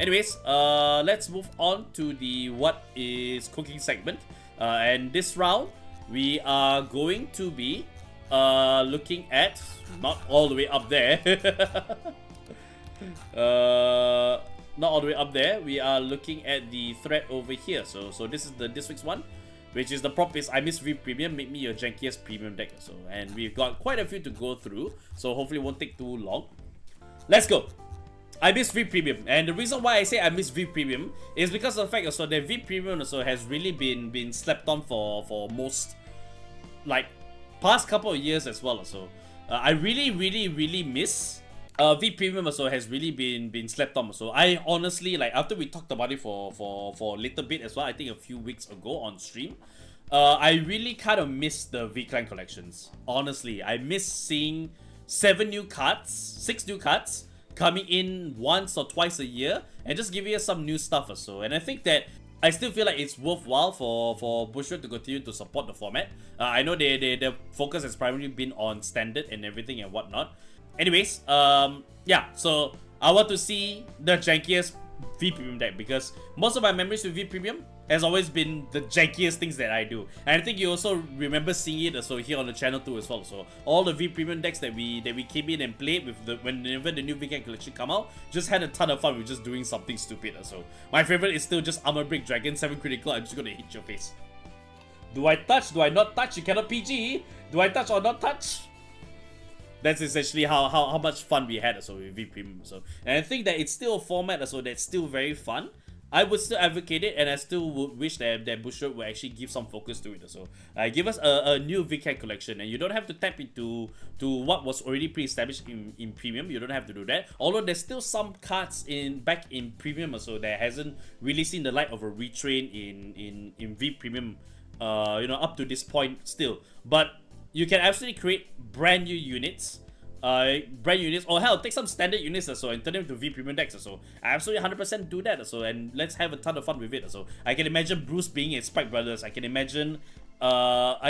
anyways, let's move on to the what is cooking segment. And this round, we are going to be looking at, not all the way up there. Not all the way up there. We are looking at the thread over here. So this is this week's one, which is the prop is I miss V Premium, make me your jankiest premium deck. So, and we've got quite a few to go through, so hopefully it won't take too long. Let's go. I miss V Premium, and the reason why I say I miss V Premium is because of the fact also that V Premium also has really been slept on for most, like, past couple of years as well. So I really miss V Premium also has really been slept on. So I honestly, like, after we talked about it for a little bit as well, I think a few weeks ago on stream, I really kind of miss the V Clan collections. Honestly, I miss seeing 6 new cards coming in once or twice a year and just giving us some new stuff or so. And I think that I still feel like it's worthwhile for Bushiroad to continue to support the format. I know their focus has primarily been on standard and everything and whatnot. Anyways, yeah, so I want to see the jankiest V Premium deck, because most of my memories with V Premium has always been the jankiest things that I do. And I think you also remember seeing it also here on the channel too as well. So all the V Premium decks that we came in and played with whenever the new Weekend collection come out, just had a ton of fun with just doing something stupid. So my favorite is still just Armor Break Dragon, 7 critical, I'm just gonna hit your face. Do I touch? Do I not touch? You cannot PG. Do I touch or not touch? That's essentially how much fun we had also with V Premium. So, and I think that it's still a format also that's still very fun. I would still advocate it, and I still would wish that Bushiroad would actually give some focus to it. So, give us a new VCAT collection, and you don't have to tap into what was already pre-established in Premium. You don't have to do that. Although there's still some cards back in Premium also that hasn't really seen the light of a retrain in V Premium, up to this point still. But you can absolutely create brand new units. Or hell, take some standard units or so and turn them into V Premium decks or so. I absolutely 100% do that or so, and let's have a ton of fun with it or so. I can imagine Bruce being in Spike Brothers. I can imagine a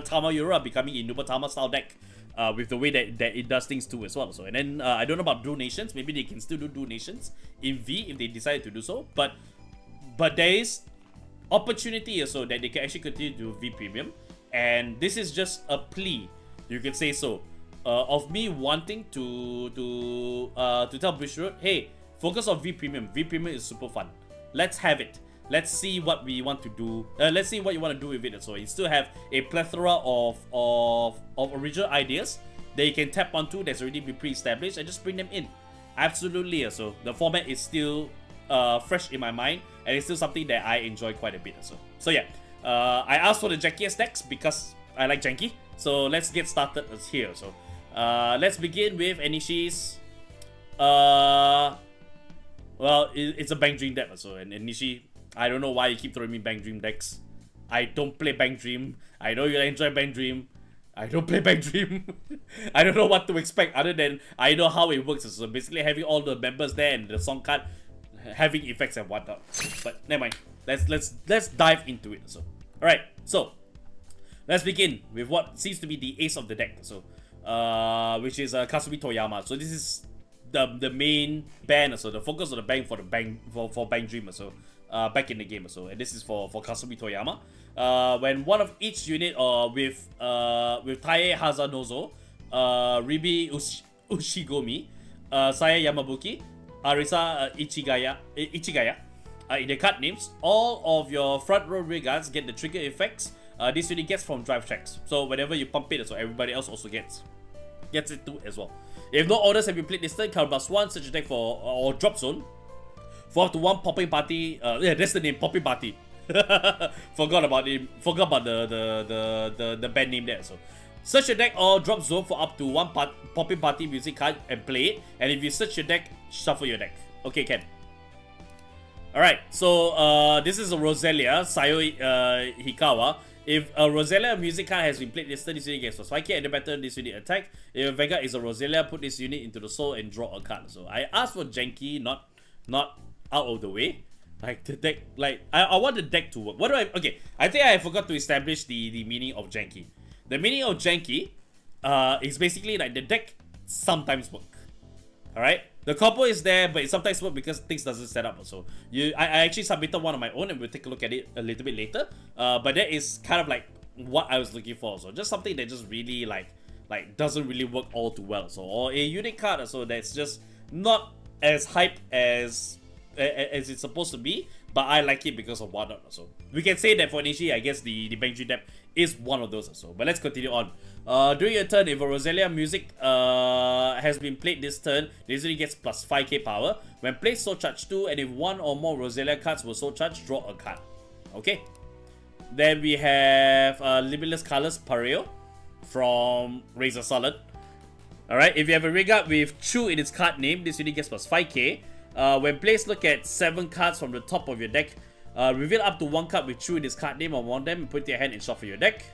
Tama Yura becoming a Nubatama style deck with the way that it does things too as well. So, and then I don't know about Dual Nations. Maybe they can still do Dual Nations in V if they decide to do so. But there is opportunity also that they can actually continue to do V Premium. And this is just a plea, you could say so, of me wanting to tell Bushiroad, hey, focus on V Premium. V Premium is super fun. Let's have it. Let's see what we want to do. Let's see what you want to do with it. So you still have a plethora of original ideas that you can tap onto that's already been pre-established and just bring them in. Absolutely. So the format is still fresh in my mind, and it's still something that I enjoy quite a bit. So yeah. I asked for the jankiest decks because I like janky. So let's get started here. So let's begin with Enishi's. Well, it's a Bank Dream deck. So, and Enishi, I don't know why you keep throwing me Bank Dream decks. I don't play Bank Dream. I know you enjoy Bank Dream. I don't play Bank Dream. I don't know what to expect other than I know how it works. So basically having all the members there and the song card having effects and whatnot. But never mind. Let's dive into it. So, alright, so let's begin with what seems to be the ace of the deck. So, which is Kasumi Toyama. So this is the main band. So the focus of the bank for Bank Dream. So back in the game. So, and this is for Kasumi Toyama. When one of each unit with Tae Hazanozo, Ribi Ushigomi, Saya Yamabuki, Arisa Ichigaya. In the card names, all of your front row rear guards get the trigger effects this unit gets from drive checks. So whenever you pump it, so everybody else also gets it too as well. If no orders have been played this turn, card +1 search attack or drop zone for up to 1 popping party. Yeah, that's the name, popping party. Forgot about it. Forgot about the band name there. So search your deck or drop zone for up to 1 popping party music card and play it. And if you search your deck, shuffle your deck. Okay, Ken. Alright, so this is a Roselia, Sayo Hikawa. If a Roselia music card has been played this turn, this unit gets +5 and the better this unit attack. If Vanguard is a Roselia, put this unit into the soul and draw a card. So I asked for janky, not out of the way. Like the deck, like I want the deck to work. What do I? Okay, I think I forgot to establish the meaning of janky. The meaning of janky is basically like the deck sometimes work. Alright? The combo is there, but it sometimes works because things doesn't set up also. I actually submitted one of my own and we'll take a look at it a little bit later. But that is kind of like what I was looking for. So just something that just really like doesn't really work all too well. So or a unique card so that's just not as hype as it's supposed to be. But I like it because of whatnot also. We can say that for Enishi, I guess the Bangji Depth is one of those also. But let's continue on. During your turn, if a Rosalia music has been played this turn, they usually gets plus 5k power. When played, soul charge 2, and if one or more Rosalia cards were soul charged, draw a card. Okay. Then we have Limitless Colors Pareo from Razor Solid. Alright, if you have a Vanguard with Chu in its card name, this unit gets plus 5k. When placed, look at 7 cards from the top of your deck. Reveal up to 1 card with Chu in its card name on one of them and put it in your hand and shuffle your deck.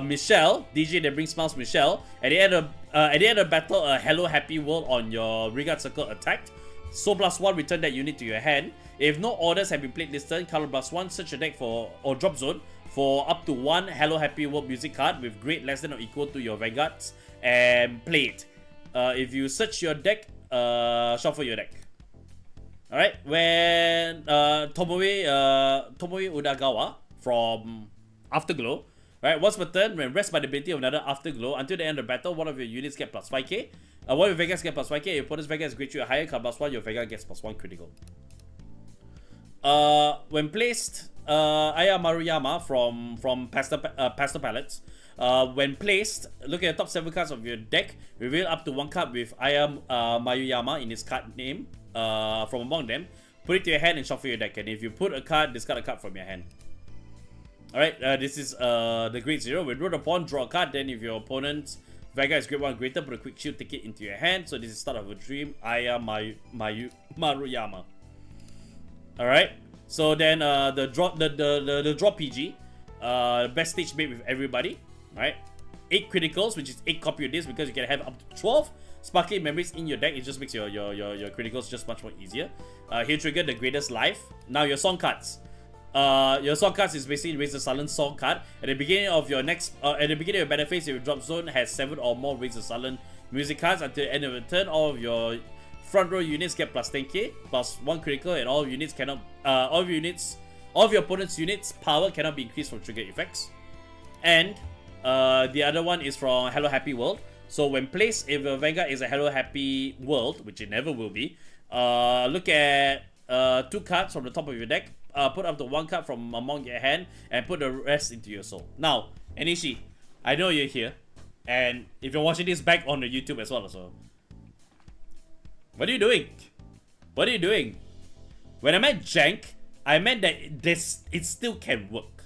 Michelle, DJ that brings smiles, Michelle. At the end of battle, a Hello Happy World on your Vanguard circle attacked. So +1, return that unit to your hand. If no orders have been played this turn, color +1, search your deck for or drop zone for up to 1 Hello Happy World music card with grade less than or equal to your Vanguards and play it. If you search your deck, shuffle your deck. Alright, when Tomoe Udagawa from Afterglow. Alright, once per turn, when rest by the ability of another Afterglow, until the end of the battle, one of your units get plus 5k. One of your Vanguards get plus 5k. Your opponent's Vanguard is grade you a higher card +1, your Vanguard gets +1 critical. When placed, Aya Maruyama from Pastel Palettes. When placed, look at the top 7 cards of your deck. Reveal up to 1 card with Aya Maruyama in its card name from among them. Put it to your hand and shuffle your deck. And if you put a card, discard a card from your hand. Alright, this is the grade 0. When rolled upon, draw a card. Then if your opponent's Vanguard is grade 1 greater, put a quick shield, take it into your hand. So this is start of a dream. Aya Maruyama. Alright, so then the draw PG, best stage made with everybody. Alright, 8 criticals, which is 8 copy of this because you can have up to 12 sparkling memories in your deck. It just makes your criticals just much more easier. Here trigger the greatest life. Now your song cards. Your song cards is basically Raise the Sullen song card. At the beginning of your next, at the beginning of your battle phase, if your drop zone has 7 or more Raise the Sullen music cards until the end of the turn, all of your front row units get plus 10k, plus 1 critical, and all units cannot, all of your opponent's units power cannot be increased from trigger effects. And the other one is from Hello Happy World. So when placed, if your Vanguard is a Hello Happy World, which it never will be, look at 2 cards from the top of your deck. Put up to 1 card from among your hand and put the rest into your soul. Now, Enishi, I know you're here, and if you're watching this back on the YouTube as well, so what are you doing? What are you doing? When I meant jank, I meant that it still can work.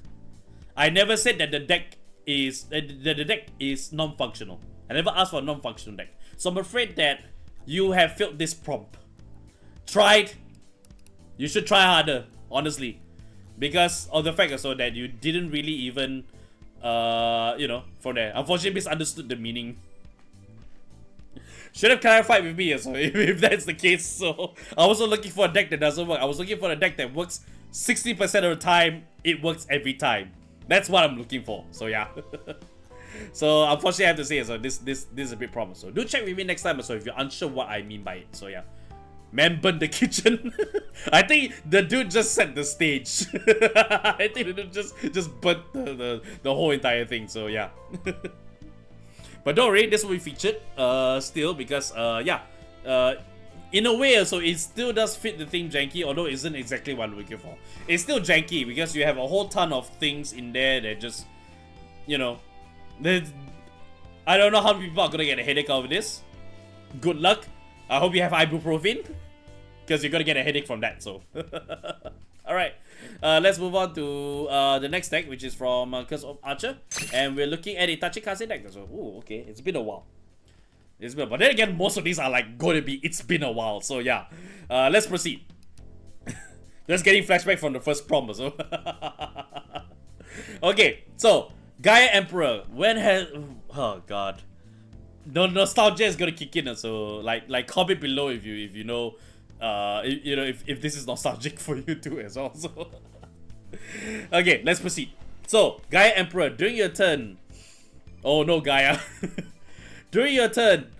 I never said that the deck is non-functional. I never asked for a non-functional deck. So I'm afraid that you have failed this prompt. Tried. You should try harder, honestly, because of the fact also that you didn't really even, you know, from there. Unfortunately, misunderstood the meaning. Should have clarified with me also if that's the case. So I wasn't looking for a deck that doesn't work. I was looking for a deck that works 60% of the time. It works every time. That's what I'm looking for. So yeah. So unfortunately, I have to say so this is a big problem. So do check with me next time. So if you're unsure what I mean by it. So yeah. Man burned the kitchen. I think the dude just set the stage. I think the dude just burnt the whole entire thing. So yeah. But don't worry, this will be featured still because yeah, in a way, so it still does fit the theme janky, although it isn't exactly what I'm looking for. It's still janky because you have a whole ton of things in there that just, you know, I don't know how many people are gonna get a headache out of this. Good luck. I hope you have ibuprofen, because you're gonna get a headache from that. So, alright, let's move on to the next deck, which is from Curse of Archer, and we're looking at a Tachikaze deck. So, ooh, okay, it's been a while. But then again, most of these are like going to be it's been a while. So yeah, let's proceed. Just getting flashback from the first prompt. So, okay, so Gaia Emperor. When has oh god. No, nostalgia is gonna kick in, so like comment below if you know, you know if this is nostalgic for you too as well. So okay, let's proceed. So Gaia Emperor, during your turn. Oh no, Gaia. During your turn,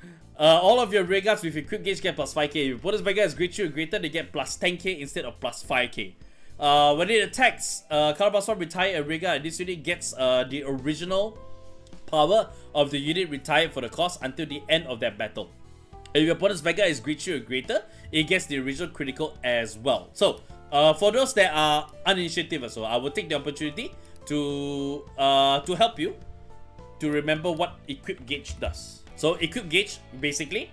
all of your regards with equipped gauge get plus 5k. If your opponent's Vanguard is grade 2 or greater, they get plus 10k instead of plus 5k. When it attacks, Cardfight will retire a regard, and this unit gets the original power of the unit retired for the cost until the end of that battle. If your opponent's Vanguard is grade 2 or greater, it gets the original critical as well. So, for those that are uninitiative, so I will take the opportunity to help you to remember what equipped gauge does. So, equipped gauge basically,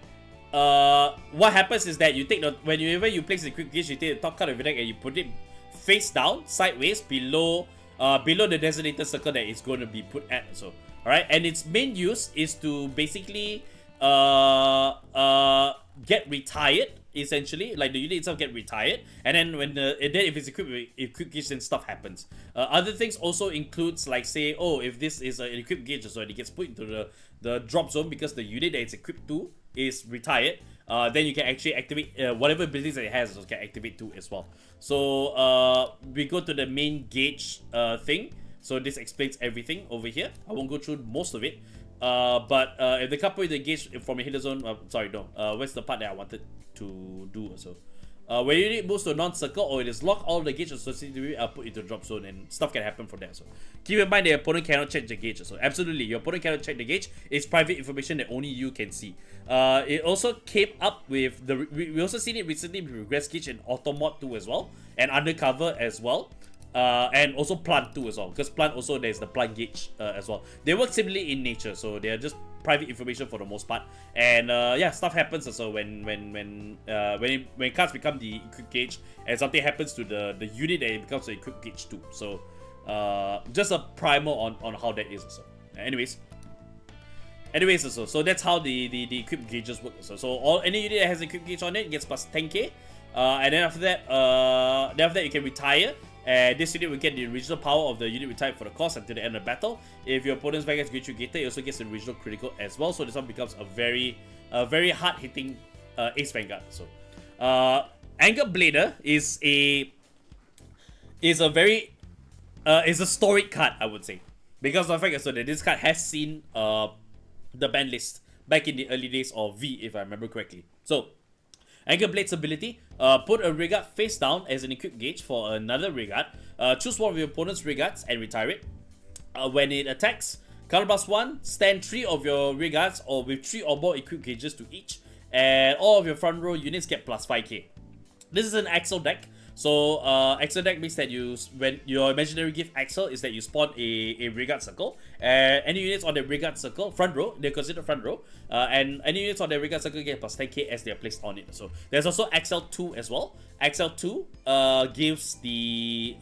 what happens is that you take whenever you place the equipped gauge, you take the top card of your deck and you put it face down, sideways, below the designated circle that it's going to be put at. So, alright, and its main use is to basically get retired, essentially, like the unit itself get retired, and then if it's equipped gauge, then stuff happens. Other things also includes, like, say, oh, if this is an equipped gauge, so it gets put into the drop zone because the unit that it's equipped to is retired, then you can actually activate whatever abilities that it has, so can activate too as well. So we go to the main gauge thing. So this explains everything over here. I won't go through most of it. But if the couple with the gauge from a healer zone, sorry, no. Where's the part that I wanted to do also? When your unit moves to a non-circle or it is locked, all the gauge associated with it are put into drop zone, and stuff can happen from there. So keep in mind the opponent cannot check the gauge. So absolutely, your opponent cannot check the gauge. It's private information that only you can see. It also came up with we also seen it recently with Regress Gauge and Automod 2 as well, and Undercover as well. And also Plant 2 as well, because Plant also there's the Plant Gauge as well. They work similarly in nature, so they are just private information for the most part. And yeah, stuff happens also when cards become the equipped gauge, and something happens to the unit, that it becomes the equipped gauge too. So just a primer on how that is also. Anyways, also, so that's how the equipped gauges work also. So any unit that has an equipped gauge on it gets plus 10k, and then after that you can retire. And this unit will get the original power of the unit retired for the cost until the end of the battle. If your opponent's Vanguard is grade 2 greater, it also gets the original critical as well. So this one becomes a very hard-hitting Ace Vanguard. So Angerblader is a storied card, I would say, because of the fact that this card has seen the ban list back in the early days of V, if I remember correctly. So Angerblade's ability, put a regard face down as an equipped gauge for another regard. Choose one of your opponent's regards and retire it. When it attacks, counterblast 1, stand 3 of your regards or with 3 or more equipped gauges to each, and all of your front row units get plus 5k. This is an Axel deck. So Axel deck means that when your imaginary gift Axel is that you spawn a regard circle, and any units on the regard circle front row, they're considered front row, and any units on the regard circle get plus 10k as they are placed on it. So there's also Axel 2 as well. Axel 2 gives the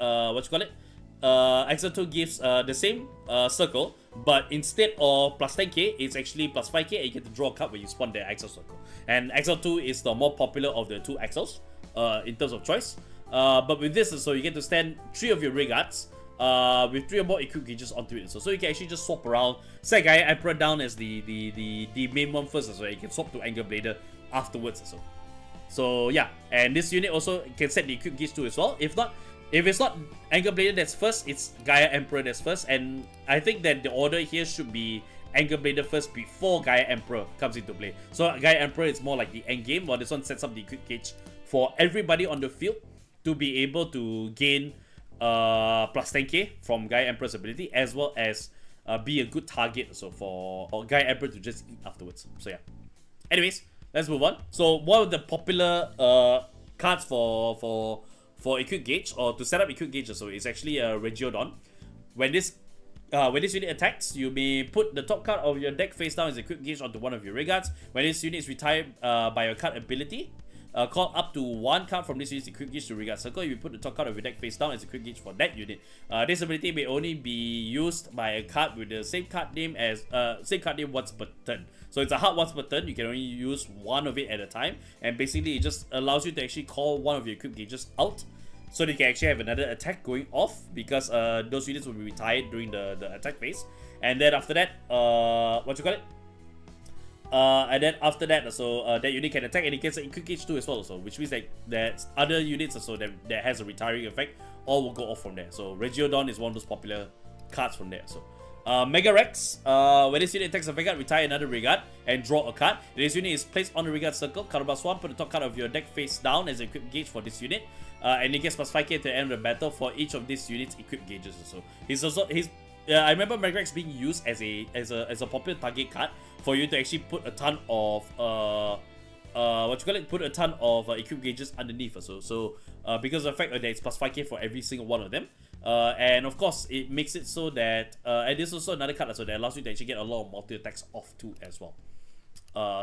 Axel 2 gives the same circle, but instead of plus 10k, it's actually plus 5k, and you get to draw a card when you spawn the Axel circle. And Axel 2 is the more popular of the two Axels in terms of choice. But with this, so you get to stand 3 of your regards with 3 or more equipped gauges onto it. So you can actually just swap around. Set Gaia Emperor down as the main one first, so you can swap to Angerblader afterwards. So yeah, and this unit also can set the equipped gauge too as well. If it's not Angerblader that's first, it's Gaia Emperor that's first. And I think that the order here should be Angerblader first before Gaia Emperor comes into play. So Gaia Emperor is more like the end game, while this one sets up the equipped gauge for everybody on the field to be able to gain plus 10k from Gaia Emperor's ability, as well as be a good target so for Gaia Emperor to just eat afterwards. So yeah. Anyways, let's move on. So one of the popular cards for equipped gauge, or to set up equipped gauge, so is actually a Regiodon. When this unit attacks, you may put the top card of your deck face down as equipped gauge onto one of your regards. When this unit is retired by your card ability, call up to 1 card from this unit's equipped gauge to regard circle. You put the top card of your deck face down as equipped gauge for that unit. This ability may only be used by a card with the same card name once per turn. So it's a hard once per turn. You can only use one of it at a time, and basically it just allows you to actually call one of your equipped gauges out, so they can actually have another attack going off, because those units will be retired during the attack phase. And then after that, and then after that, so that unit can attack, and it gets an equipped gauge too as well. So which means that other units also that has a retiring effect all will go off from there. So Regiodon is one of those popular cards from there. So Megarex, when this unit attacks a Vanguard, retire another Vanguard and draw a card. This unit is placed on the Vanguard circle, card +1, put the top card of your deck face down as an equipped gauge for this unit. And it gets +5k to the end of the battle for each of these units' equipped gauges also. I remember Megarex being used as a popular target card for you to actually put a ton of put a ton of equipped gauges underneath also. So because of the fact that it's +5k for every single one of them. And of course, it makes it so that and there's also another card also that allows you to actually get a lot of multi attacks off too as well.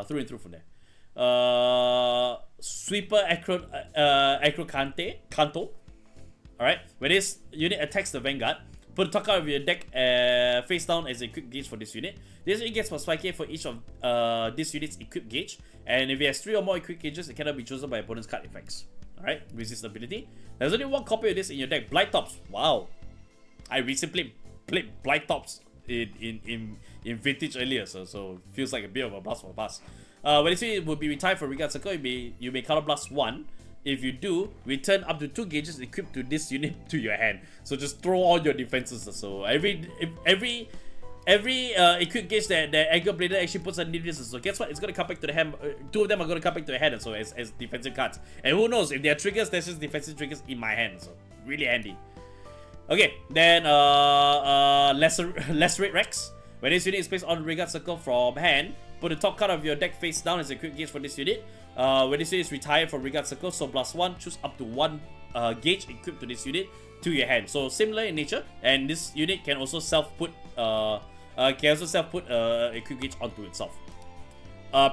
Through and through from there. Sweeper Acro Kanto. Alright, when this unit attacks the Vanguard, put the top card of your deck face down as a equipped gauge for this unit. This unit gets +5k for each of this unit's equipped gauge, and if it has 3 or more equipped gauges, it cannot be chosen by opponent's card effects. Alright, resist ability. There's only one copy of this in your deck, Blight Tops. Wow, I recently played Blight Tops in Vintage earlier, so feels like a bit of a blast from the past. When this unit will be retired from Vanguard circle, you may counterblast 1. If you do, return up to 2 gauges equipped to this unit to your hand. So just throw all your defenses. So every equipped gauge that Angerblader actually puts underneath this. So guess what? It's gonna come back to the hand. 2 of them are gonna come back to the hand. So as defensive cards. And who knows, if there are triggers, there's just defensive triggers in my hand. So really handy. Okay, then Lesserate Rex. When this unit is placed on the Vanguard circle from hand, put the top card of your deck face down as a equipped gauge for this unit. When this unit is retired from Vanguard circle, so +1, choose up to 1 gauge equipped to this unit to your hand. So similar in nature, and this unit can also self-put equipped gauge onto itself.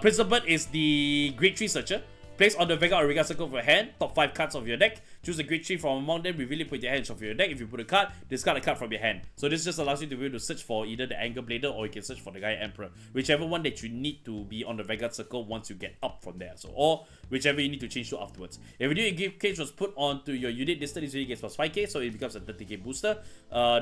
Principate is the Great Tree Searcher. Place on the Vanguard or Vanguard circle of your hand, top 5 cards of your deck. Choose a Great Tree from among them, reveal it, put your hand of your deck. If you put a card, discard a card from your hand. So this just allows you to be able to search for either the Angerblader or you can search for the Gaia Emperor. Whichever one that you need to be on the Vanguard circle once you get up from there. So, or whichever you need to change to afterwards. If a new equipped gauge was put onto your unit listed, this unit gets +5k, so it becomes a 30k booster.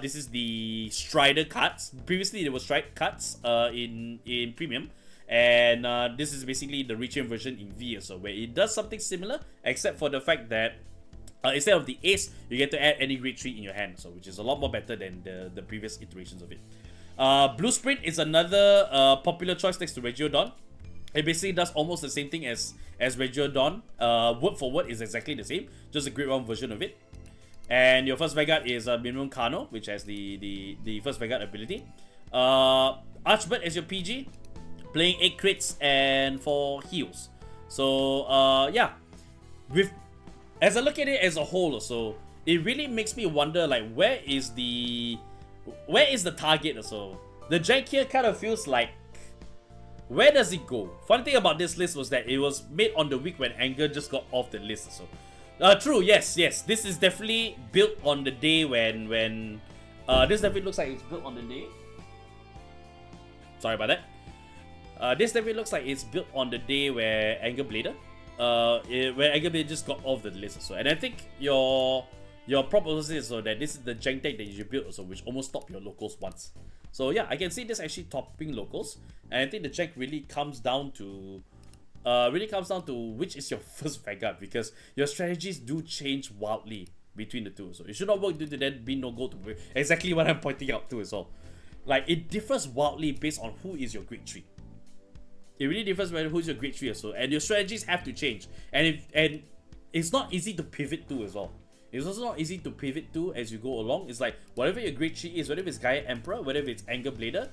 This is the Strider cards. Previously there were Stride cards in Premium. And this is basically the Reaching version in V, so where it does something similar, except for the fact that instead of the ace, you get to add any Great Tree in your hand, so which is a lot more better than the previous iterations of it. Blue Sprint is another popular choice next to Regio Dawn. It basically does almost the same thing as Regio Dawn. Word for word is exactly the same, just a Grade 1 version of it. And your first Vanguard is Minimum Kano, which has the first Vanguard ability. Archbird is your PG. Playing 8 crits and 4 heals. So yeah, as I look at it as a whole, so it really makes me wonder, like, where is the target? So the jank here kind of feels like, where does it go? Funny thing about this list was that it was made on the week when Anger just got off the list. So true, yes, this is definitely built on the day when this definitely looks like it's built on the day. Sorry about that. This definitely looks like it's built on the day where Angerblader, where Angerblader just got off the list also. And I think your prop also is so that this is the jank deck that you should build also, which almost stopped your locals once. So yeah, I can see this actually topping locals, and I think the jank really comes down to which is your first Vanguard, because your strategies do change wildly between the two. So it should not work due to that being no go to exactly what I'm pointing out to as well. Like, it differs wildly based on who is your Great Tree. It really differs by who's your Great Tree as well, and your strategies have to change. And it's not easy to pivot to as well. It's also not easy to pivot to as you go along. It's like, whatever your Great Tree is, whether it's Gaia Emperor, whether it's Angerblader,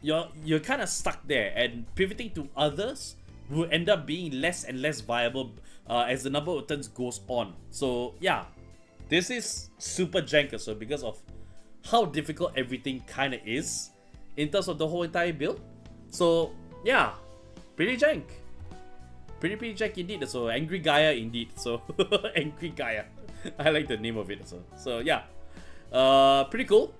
you're kind of stuck there, and pivoting to others will end up being less and less viable as the number of turns goes on. So yeah, this is super jank so because of how difficult everything kind of is in terms of the whole entire build. So yeah, pretty jank. Pretty jank indeed. So Angry Gaia indeed. So Angry Gaia. I like the name of it. So yeah. Pretty cool.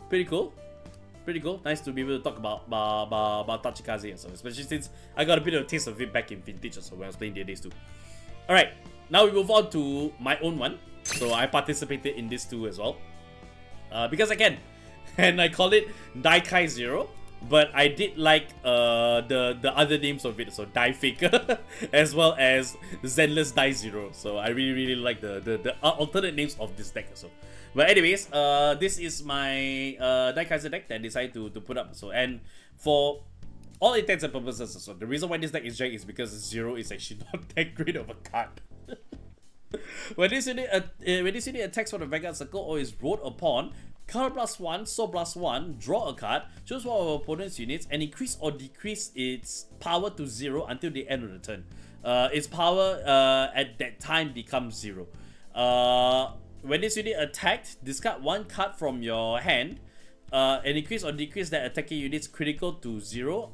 Nice to be able to talk about Tachikaze. So especially since I got a bit of a taste of it back in Vintage also when I was playing DAs too. Alright, now we move on to my own one. So I participated in this too as well. Because I can. And I call it Dai-Kai-Zero. but I did like the other names of it, so Die Faker as well as Zenless Dai-Zero. So I really like the alternate names of this deck. So, but anyways, this is my Dai-Kai-Zero deck that I decided to put up. So, and for all intents and purposes, so the reason why this deck is jank is because Zero is actually not that great of a card. When this unit attacks from the Vanguard circle or is rolled upon, counter +1, so +1, draw a card, choose one of our opponent's units, and increase or decrease its power to 0 until the end of the turn. Its power at that time becomes 0. When this unit attacked, discard one card from your hand, and increase or decrease that attacking unit's critical to 0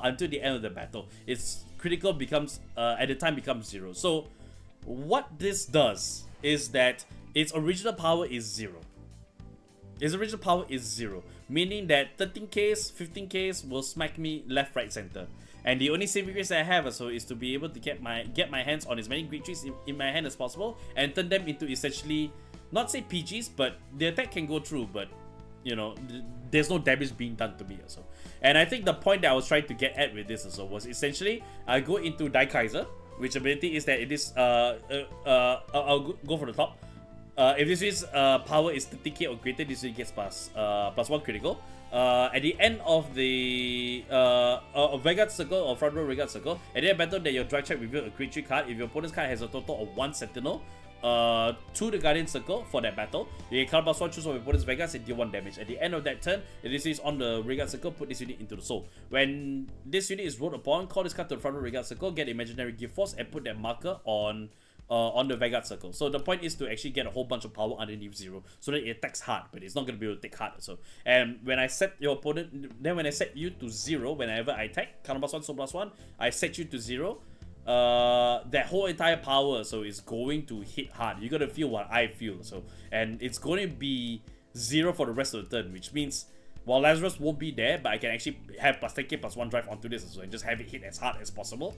until the end of the battle. Its critical becomes at the time becomes 0. So what this does is that its original power is 0. Its original power is 0, meaning that 13Ks, 15Ks will smack me left, right, center. And the only saving grace I have also is to be able to get my hands on as many great trees in my hand as possible and turn them into essentially, not say PGs, but the attack can go through, but you know, there's no damage being done to me also. And I think the point that I was trying to get at with this also was essentially I go into Dai-Kai-Zero, which ability is that it is I'll go for the top. If this is power is 30k or greater, this unit gets +1 critical. At the end of the Vanguard circle or front row Vanguard circle, at the end of battle that your drag check reveal a creature card. If your opponent's card has a total of 1 Sentinel to the Guardian circle for that battle, you can card +1, choose one of your opponent's Vanguards and deal 1 damage. At the end of that turn, if this is on the Vanguard circle, put this unit into the soul. When this unit is rolled upon, call this card to the front row Vanguard circle, get imaginary gift force, and put that marker on the Vanguard circle. So the point is to actually get a whole bunch of power underneath 0 so that it attacks hard, but it's not going to be able to take hard. So, and when I set your opponent, then when I set you to 0, whenever I attack, counter +1, so +1, I set you to 0. That whole entire power so is going to hit hard. You gotta feel what I feel. So, and it's going to be 0 for the rest of the turn, which means while Lazarus won't be there, but I can actually have +10k +1 drive onto this so and just have it hit as hard as possible.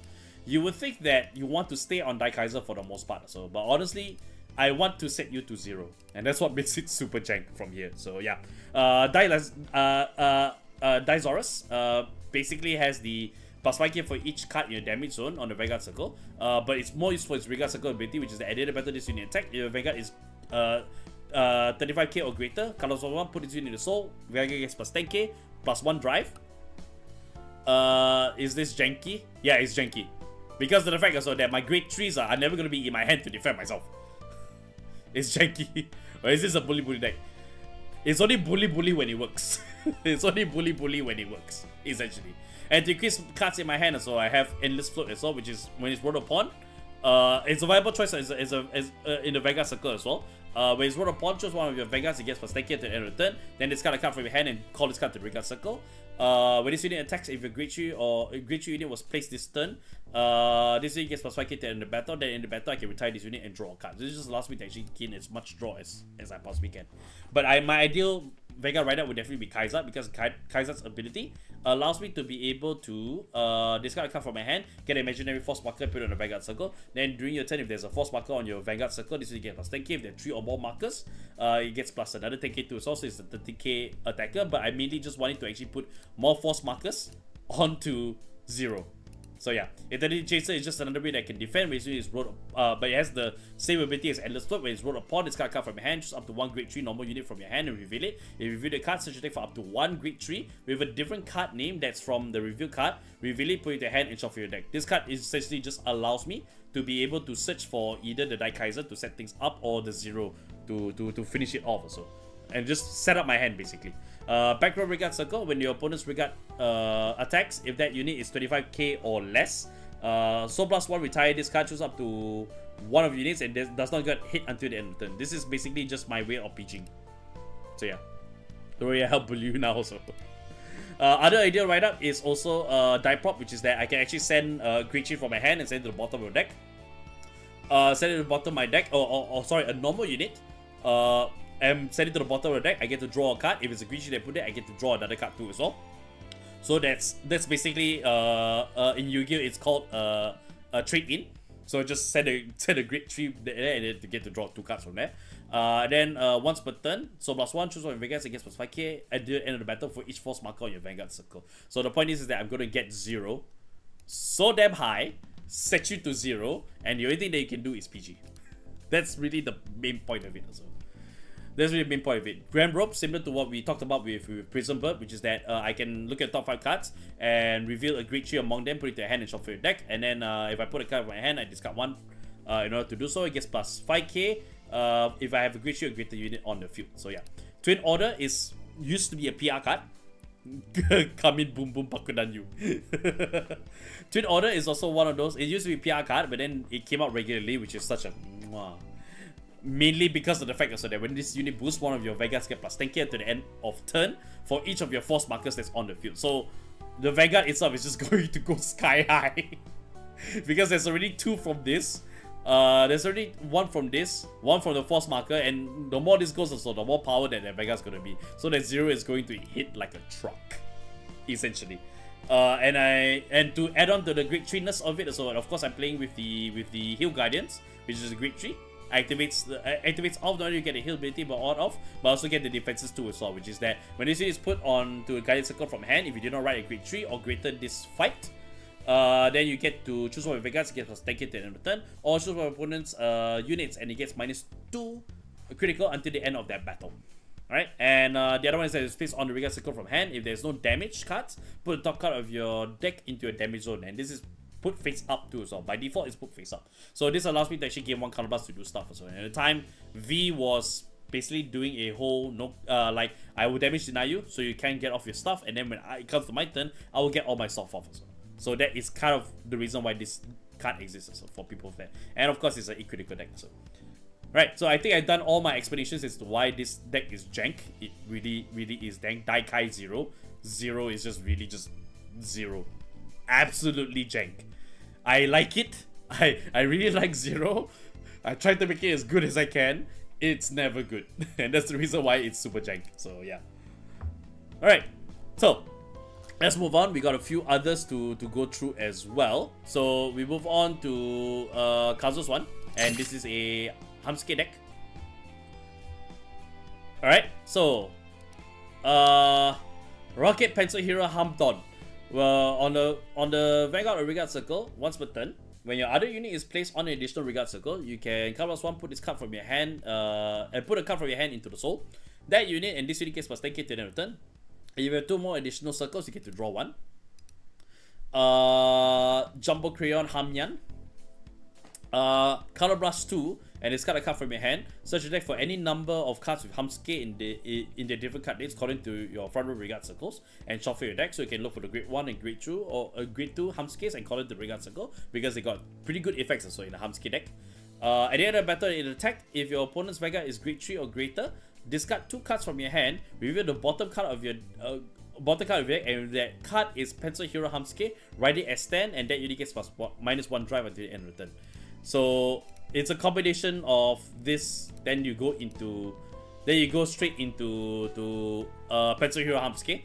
You would think that you want to stay on Dai-Kai-Zero for the most part, so, but honestly, I want to set you to 0, and that's what makes it super jank from here. So yeah, Dai-Zorus basically has the +5k for each card in your damage zone on the Vanguard circle, but it's more useful for its Vanguard circle ability, which is that at the end of battle this unit attack, your Vanguard is 35k or greater, colors of 1, put this unit in the soul, Vanguard gets +10k, +1 drive. Is this janky? Yeah, it's janky. Because of the fact also that my great trees are never going to be in my hand to defend myself. It's janky. Or is this a bully deck? It's only bully when it works. It's only bully when it works, essentially. And to increase cards in my hand, so I have Endless Float as well, which is when it's rolled upon. It's a viable choice as in the Vanguard circle as well. When it's rolled upon, choose one of your Vanguards, it gets +10k at the end of the turn. Then discard a card from your hand and call this card to the Vanguard circle. When this unit attacks, if a great tree or a great tree unit was placed this turn, this unit gets +5k at the end of the battle. Then in the battle, I can retire this unit and draw a card. This just allows me to actually gain as much draw as I possibly can. But my ideal Vanguard rider would definitely be Kaiser, because Kaiser's ability allows me to be able to discard a card from my hand, get an imaginary force marker, put it on the Vanguard circle. Then during your turn, if there's a force marker on your Vanguard circle, this will get +10k. If there are 3 or more markers, it gets plus another 10k too. So it's a 30k attacker, but I mainly just wanted to actually put more force markers onto 0. So yeah, Eternity Chaser is just another way that can defend, basically it's rolled, but it has the same ability as Endless Float. When it's rolled upon, discard a card from your hand, choose up to 1 Great Tree normal unit from your hand and reveal it. If you reveal the card, search your deck for up to 1 Great Tree with a different card name that's from the reveal card, reveal it, put it in your hand and shuffle your deck. This card essentially just allows me to be able to search for either the Dai-Kai-Zero to set things up or the 0 to finish it off also. And just set up my hand basically. Back row Vanguard circle, when your opponent's Vanguard attacks, if that unit is 25k or less, so +1 retire this card, choose up to 1 of your units and does not get hit until the end of the turn. This is basically just my way of PGing. So yeah, don't worry, I help bully you now also. Other ideal write-up is also Die Prop, which is that I can actually send a Great Tree from my hand and send it to the bottom of your deck. Send it to the bottom of my deck, sorry, a normal unit. And send it to the bottom of the deck. I get to draw a card. If it's a Great Tree that put it, I get to draw another card too as well. So that's basically in Yu-Gi-Oh! It's called a trade-in. So just set a grade 3 there and then to get to draw 2 cards from there. Then once per turn, so +1, choose one of your Vanguards and gets +5k at the end of the battle for each force marker on your Vanguard circle. So the point is that I'm going to get 0 so damn high, set you to 0, and the only thing that you can do is PG. That's really the main point of it also. That's really the main point of it. Grand Rope, similar to what we talked about with Prism Bird, which is that I can look at top 5 cards and reveal a grade 3 among them, put it to a hand and shuffle your deck. And then if I put a card in my hand, I discard 1 in order to do so. It gets +5k if I have a grade 3 or greater unit on the field. So yeah. Twin Order used to be a PR card. Come in, boom boom, Bakudan you. Twin Order is also one of those. It used to be PR card, but then it came out regularly, which is such a mainly because of the fact also that when this unit boosts, one of your Vanguards get +10k to the end of turn for each of your force markers that's on the field. So the Vanguard itself is just going to go sky high because there's already 2 from this. There's already 1 from this, 1 from the force marker, and the more this goes also, the more power that the Vanguard's gonna be. So that 0 is going to hit like a truck, essentially. And to add on to the grade 3-ness of it, so of course I'm playing with the Heal Guardians, which is a grade 3. Activates off, not only you get the heal ability but on off, but also get the defenses too as well, which is that when this unit is put onto a guided circle from hand, if you do not write a grade 3 or greater this fight, then you get to choose one of your Vanguards, get +10k to the end of the turn, or choose one of your opponent's units and it gets -2 critical until the end of that battle. Alright, and the other one is that it's placed on the Vanguard circle from hand. If there's no damage cards, put the top card of your deck into a damage zone, and this is put face up too, so by default it's put face up. So this allows me to actually gain 1 counterblast to do stuff as well. And at the time, V was basically doing a whole like I will damage deny you, so you can't get off your stuff, and then when it comes to my turn, I will get all my stuff off as well. So that is kind of the reason why this card exists also for people there. And of course, it's an critical deck. So right, so I think I've done all my explanations as to why this deck is jank. It really is jank. Dai-Kai-Zero. 0 is just really just 0. Absolutely jank. I like it. I really like 0. I tried to make it as good as I can. It's never good. And that's the reason why it's super jank. So yeah. Alright. So let's move on. We got a few others to go through as well. So we move on to Kazuo's one. And this is a Hammsuke deck. Alright. So Rocket Pencil Hero Hampton. Well, on the Vanguard or Regard circle, once per turn, when your other unit is placed on an additional Regard circle, you can card +1, put this card from your hand, and put a card from your hand into the soul. That unit and this unit gets +10k to the end of turn. If you have 2 more additional circles, you get to draw 1. Jumbo Crayon Hamyan. Color Blast 2, and discard a card from your hand. Search your deck for any number of cards with Hammsuke in the different card dates according to your front row Regard circles, and shuffle your deck. So you can look for the grade 1 and grade 2 or a grade 2 Hammsukes and call it the Regard circle because they got pretty good effects also in the Hammsuke deck. At the end of the battle in attack, if your opponent's Vanguard is grade 3 or greater, discard 2 cards from your hand, reveal the bottom card of your deck, and if that card is Pencil Hero Hammsuke, write it as stand, and that unit gets -1 drive until the end of the turn. So it's a combination of this. Then you go straight into Pencil Hero Hammsuke.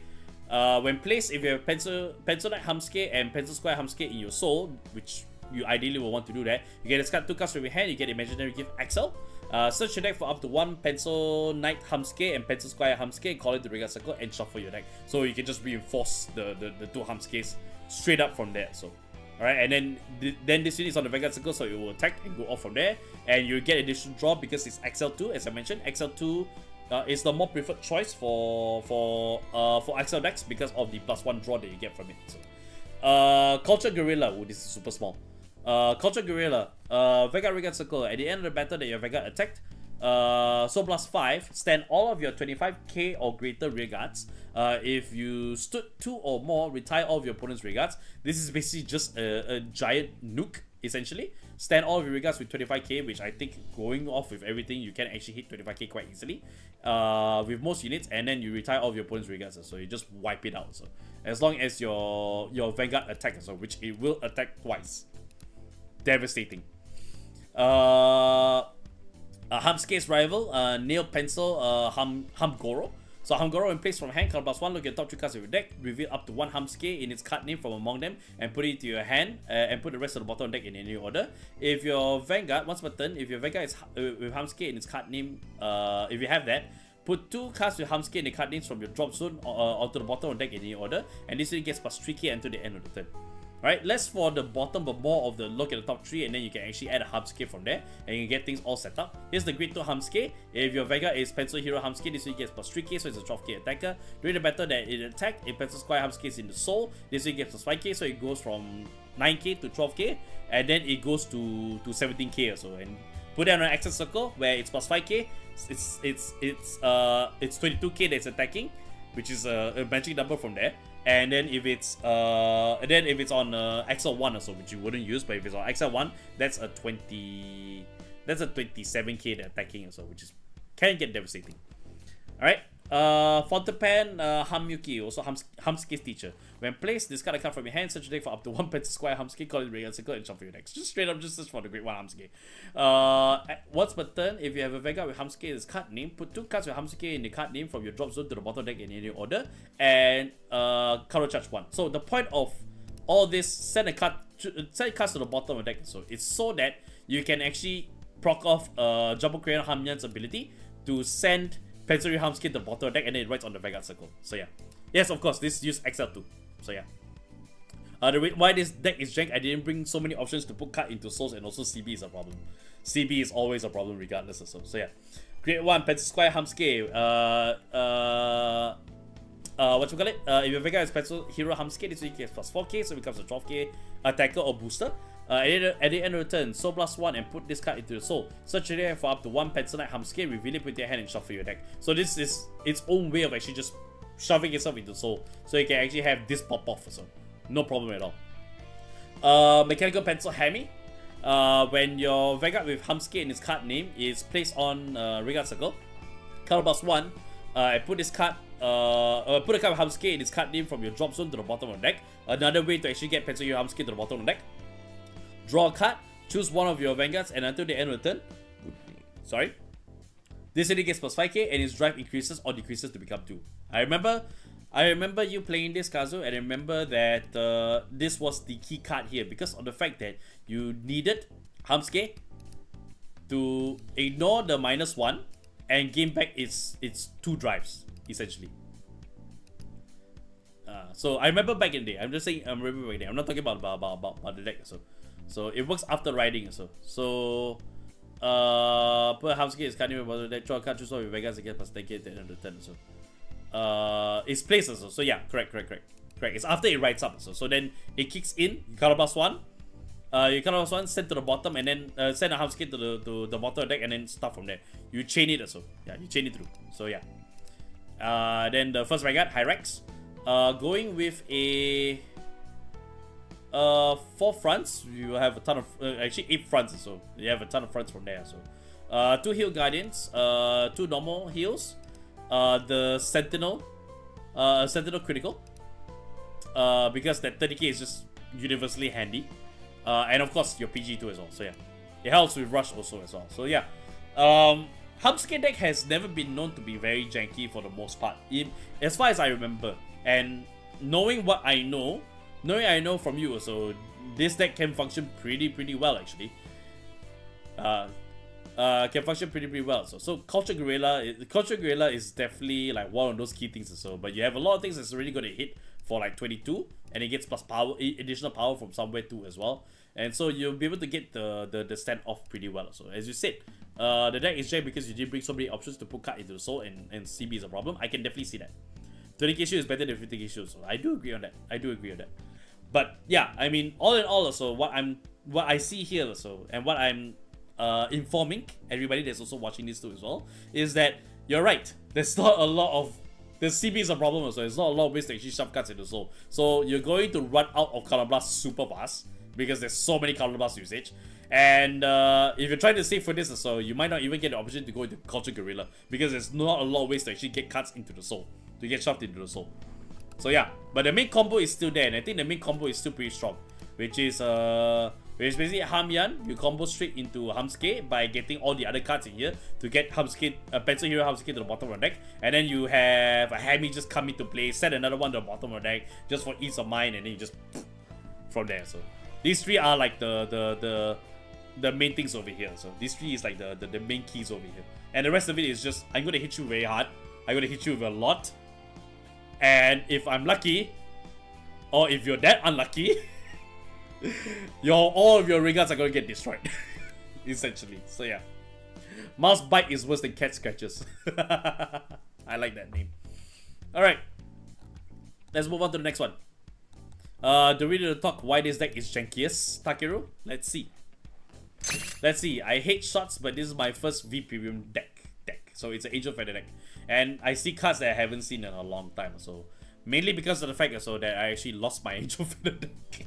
When placed, if you have Pencil Light Hammsuke and Pencil Square Hammsuke in your soul, which you ideally will want to do that, you can discard 2 cards from your hand. You get Imaginary Gift Axel. Search your deck for up to 1 Pencil Knight Hammsuke and Pencil Square Hammsuke, call it the Regard circle, and shuffle your deck. So you can just reinforce the 2 Hammsukes straight up from there. So. Alright, and then this unit is on the Vanguard circle, so it will attack and go off from there. And you get additional draw because it's XL2, as I mentioned. XL2 is the more preferred choice for XL decks because of the +1 draw that you get from it. So, Culture Guerrilla, this is super small. Culture Guerrilla, Vanguard Regard circle. At the end of the battle that your Vanguard attacked, so +5, stand all of your 25k or greater Regards. If you stood 2 or more, retire all of your opponent's Regards. This is basically just a giant nuke, essentially. Stand all of your Regards with 25k, which I think going off with everything, you can actually hit 25k quite easily with most units, and then you retire all of your opponent's Regards, so you just wipe it out. So as long as your Vanguard attacks, so which it will attack twice. Devastating. Hammsuke's rival, Nail Pencil Hamgoro. So Hangoro, when placed from hand, card +1, look at the top 3 cards of your deck, reveal up to 1 Hammsuke in its card name from among them, and put it into your hand, and put the rest of the bottom of the deck in any order. If your Vanguard, once per turn, if your Vanguard is with Hammsuke in its card name, if you have that, put 2 cards with Hammsuke in the card names from your drop zone onto the bottom of the deck in any order, and this unit gets +3k until the end of the turn. Alright, less for the bottom but more of the look at the top 3, and then you can actually add a Hammsuke from there and you can get things all set up. Here's the grade 2 Hammsuke. If your Vanguard is Pencil Hero Hammsuke, this unit gets +3k, so it's a 12k attacker. During the battle that it attacked, if Pencil Square Hammsuke is in the soul, this unit gets +5k, so it goes from 9k to 12k, and then it goes to 17k or so. And put it on an access circle where it's +5k, it's 22k that's attacking, which is a magic number from there. And then if it's on XL1 or so, which you wouldn't use, but if it's on XL1, that's a 27k that attacking or so, which is can get devastating. Alright. Fontapan Hammyuki, also Hammsuke's teacher. When placed, discard a card from your hand, search your deck for up to 1 Pencil Square Hammsuke, call it Regular Circle, and shuffle your decks. Just straight up, just search for the grade 1 Hammsuke. Once per turn, if you have a Vanguard with Hammsuke in its card name, put 2 cards with Hammsuke in the card name from your drop zone to the bottom deck in any order, and counter charge 1. So the point of all this, send cards to the bottom of the deck, so it's so that you can actually proc off Jumbo Crayon Hamyan's ability to send Pencil Hammsuke to the bottom of the deck, and then it writes on the Vanguard circle. So yeah. Yes, of course, this use XL2. So yeah. Why this deck is jank, I didn't bring so many options to put card into souls, and also CB is a problem. CB is always a problem regardless of so. So yeah. Grade 1, Pencil Square Hammsuke. What you call it? If your Vanguard is Pencil Hero Hammsuke, this week gets +4k, so it becomes a 12k attacker or booster. At the end of the turn, soul +1 and put this card into the soul. Search your deck for up to 1 Pencil Knight Hammsuke, reveal it, put your hand and shuffle your deck. So this is its own way of actually just shoving itself into soul, so you can actually have this pop off or so. No problem at all. Mechanical Pencil Hammy. When your Vanguard with Hammsuke in its card name is placed on Regular Circle, card +1, put this card. Put a card with Hammsuke in its card name from your drop zone to the bottom of the deck. Another way to actually get Pencil Hero Hammsuke to the bottom of the deck. Draw a card, choose one of your Vanguards, and until the end of the turn, this unit gets +5k, and its drive increases or decreases to become 2. I remember you playing this, Kazuo, and I remember that this was the key card here because of the fact that you needed Hammsuke to ignore the -1 and gain back its 2 drives, essentially. So I remember back in the day. I'm just saying, I remember back in the day. I'm not talking about the deck. So it works after riding. So put Hammsuke is card name about the deck. Draw a card, choose one with Vegas again +10k at the end of the turn. So it's placed also. So yeah, correct. It's after it rides up. So then it kicks in. You color +1. You color +1, send to the bottom, and then send a Hammsuke to the bottom of the deck, and then start from there. You chain it also. Yeah, you chain it through. So yeah. Then the first Vanguard, Hyrax. Going with a 4 fronts, you will have a ton of actually 8 fronts, so you have a ton of fronts from there. So 2 heal guardians, 2 normal heals, the sentinel critical, because that 30k is just universally handy, and of course your PG2 as well. So yeah, it helps with rush also as well. So yeah, Hammsuke deck has never been known to be very janky for the most part, as far as I remember, and knowing what I know. From you, so this deck can function pretty well actually. Can function pretty well. So Culture Guerrilla is definitely like one of those key things. So, but you have a lot of things that's really going to hit for like 22, and it gets plus power, additional power from somewhere too as well. And so you'll be able to get the stand off pretty well. So as you said, the deck is jacked because you didn't bring so many options to put card into the soul, and CB is a problem. I can definitely see that. 20k shield is better than 50k shield, so I do agree on that. But yeah, I mean, all in all, also what I see here, also, and what I'm informing everybody that's also watching this too as well, is that you're right. There's not a lot of the CB is a problem also. There's not a lot of ways to actually shove cards into soul. So you're going to run out of Counter Blast super fast because there's so many Counter Blast usage. And if you're trying to save for this also, you might not even get the opportunity to go into Culture Guerrilla because there's not a lot of ways to actually get cards into the soul, to get shoved into the soul. So yeah, but the main combo is still there, and I think the main combo is still pretty strong, which is which is basically Hamyan. You combo straight into Hammsuke by getting all the other cards in here to get Hammsuke, Pencil Hero Hammsuke to the bottom of the deck, and then you have a Hammy just come into play, set another one to the bottom of the deck just for ease of mind, and then you just from there. So these three are like the main things over here. So these three is like the main keys over here, and the rest of it is just I'm gonna hit you very hard. I'm gonna hit you with a lot, and if I'm lucky, or if you're that unlucky, all of your regards are gonna get destroyed, essentially. So yeah, mouse bite is worse than cat scratches. I like that name. All right, let's move on to the next one. The reader to talk why this deck is jankiest, Takeru. Let's see. I hate shots, but this is my first V premium deck. So it's an Angel Feather deck, and I see cards that I haven't seen in a long time. So mainly because of the fact that I actually lost my Angel Feather deck.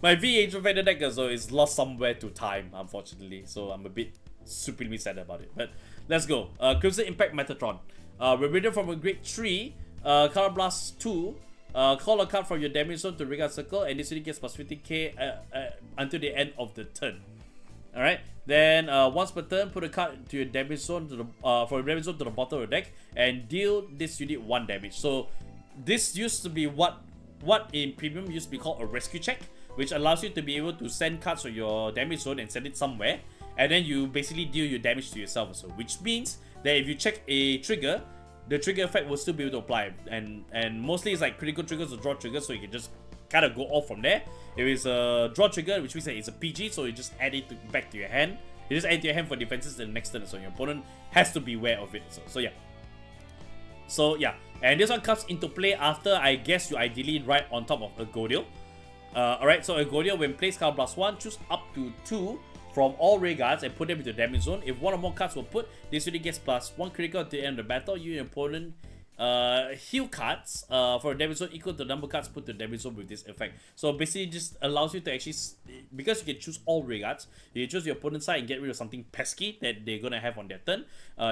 My V Angel Feather deck is lost somewhere to time, unfortunately. So I'm a bit supremely sad about it. But let's go. Crimson Impact Metatron. We're reading from a grade 3. Color Blast 2. Call a card from your damage zone to Regard Circle, and this unit gets plus 50k until the end of the turn. Alright, then once per turn, put a card to your damage zone to the from your damage zone to the bottom of the deck and deal this unit 1 damage. So this used to be what in premium used to be called a rescue check, which allows you to be able to send cards to your damage zone and send it somewhere, and then you basically deal your damage to yourself also, which means that if you check a trigger, the trigger effect will still be able to apply, and mostly it's like critical triggers or draw triggers, so you can just kind of go off from there. If it's a draw trigger, which means that it's a PG, so you just add it back to your hand. You just add it to your hand for defenses in the next turn, so your opponent has to be aware of it. So yeah, and this one comes into play after, I guess, you ideally right on top of Ergodial. Alright, so Ergodial, when placed card plus 1, choose up to 2 from all ray guards and put them into the damage zone. If one or more cards were put, this unit gets plus 1 critical at the end of the battle. You and your opponent heal cards for a damage zone equal to the number of cards put to the damage zone with this effect. So basically just allows you to actually, because you can choose all ray guards, you can choose your opponent's side and get rid of something pesky that they're gonna have on their turn.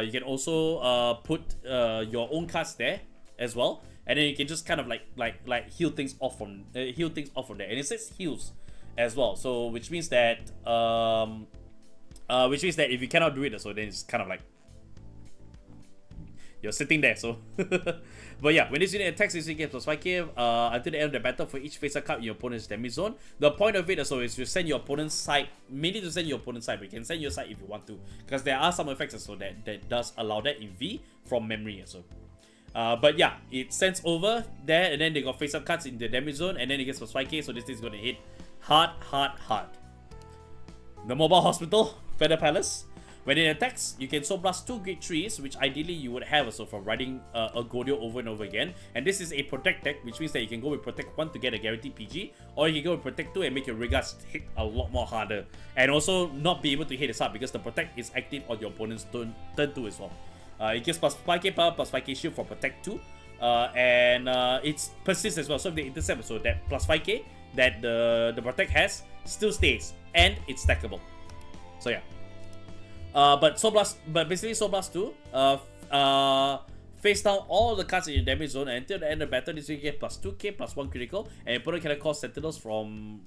You can also put your own cards there as well, and then you can just kind of like heal things off from there, and it says heals as well, so which means that if you cannot do it, so then it's kind of like you're sitting there. So but yeah, when this unit attacks, this unit gets plus 5k until the end of the battle for each face card in your opponent's damage zone. The point of it is to send your opponent's side, mainly to send your opponent's side, but you can send your side if you want to, because there are some effects also that does allow that in V from memory also. But yeah, it sends over there, and then they got face-up cards in the damage zone, and then it gets plus 5k, so this thing's gonna hit hard. The Mobile Hospital, Feather Palace. When it attacks, you can Soul Blast 2 grade 3s, which ideally you would have also from riding Ergodial over and over again. And this is a Protect deck, which means that you can go with Protect 1 to get a guaranteed PG, or you can go with Protect 2 and make your regards hit a lot more harder. And also not be able to hit as hard because the Protect is active on your opponent's turn 2 as well. It gives plus 5k power, plus 5k shield for Protect 2. And it persists as well, so if they intercept, so that plus 5k that the Protect has still stays, and it's stackable. So yeah. But basically Soul Blast 2, face down all the cards in your damage zone, and until the end of the battle, this will get plus 2k, plus 1 critical, and your opponent cannot call Sentinels from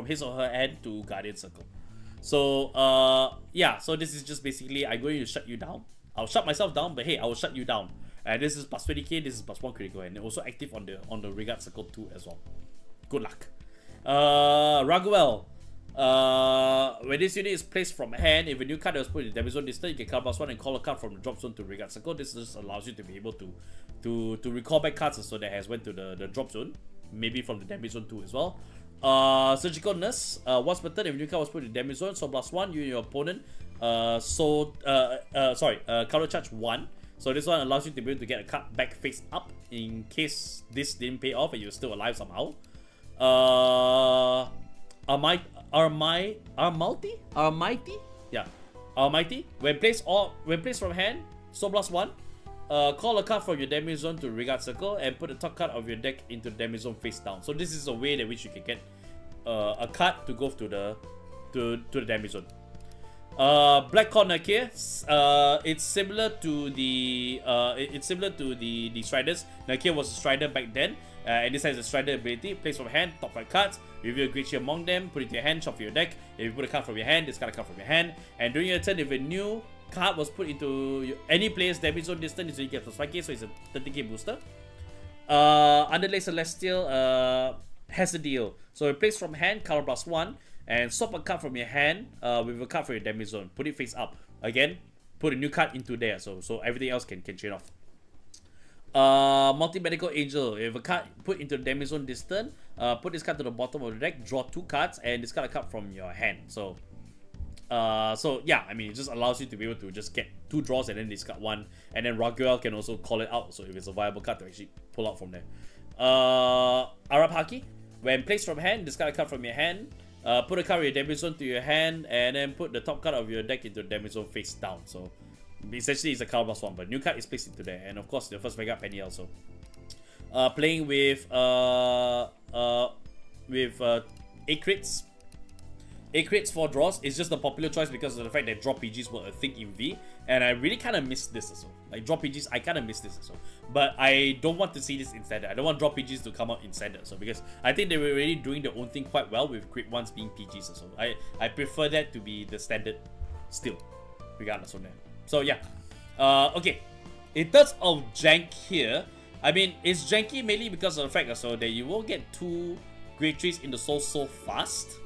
his or her hand to Guardian Circle. So yeah, so this is just basically I'm going to shut you down. I'll shut myself down, but hey, I will shut you down. And this is plus 20k, this is plus 1 critical, and also active on the Regard Circle 2 as well. Good luck. Raguel. When this unit is placed from hand, if a new card was put in the damage zone this turn, you can card plus 1 and call a card from the drop zone to Regard Circle. This just allows you to be able to recall back cards so that has went to the drop zone, maybe from the damage zone 2 as well. Surgical Nurse. Once per turn, if a new card was put in the damage zone, so plus 1, you and your opponent counter charge 1. So this one allows you to be able to get a card back face up in case this didn't pay off and you're still alive somehow. Almighty? Yeah. Almighty. When placed from hand, Soul Blast 1, call a card from your damage zone to Regard Circle and put the top card of your deck into the damage zone face down. So this is a way that which you can get a card to go to the damage zone. Black Cord Nakia, it's similar to the Striders. Nakia was a Strider back then. And this has a Strider ability. Place from hand, top 5 cards. Reveal a great shield among them. Put it to your hand, shuffle your deck. If you put a card from your hand, discard a card from your hand. And during your turn, if a new card was put into any player's damage zone this turn, you get plus 5k, so it's a 30k booster. Underlay Celestial has a deal. So it plays from hand, color +1, and swap a card from your hand with a card for your damage zone. Put it face up. Again, put a new card into there, so everything else can chain off. Multi-Medical Angel. If a card put into the damage zone this turn, put this card to the bottom of the deck, draw 2 cards, and discard a card from your hand. So yeah, I mean, it just allows you to be able to just get 2 draws and then discard 1, and then Ergodial can also call it out, so if it's a viable card to actually pull out from there. Arab when placed from hand, discard a card from your hand, put a card with your damage zone to your hand, and then put the top card of your deck into the damage zone face down. So essentially it's a card +1, but new card is placed into there, and of course the first Vanguard penny also. Playing with 8 crits. 8 crits, 4 draws is just the popular choice because of the fact that drop PGs were a thing in V, and I really kind of miss this as well. Like drop PGs, I kind of miss this as well. But I don't want to see this in standard. I don't want drop PGs to come out in standard, so because I think they were already doing their own thing quite well with crit ones being PGs as well. I prefer that to be the standard still, regardless of that. So yeah, okay. In terms of jank here, I mean it's janky mainly because of the fact also that you will get 2 grade 3s in the soul so fast.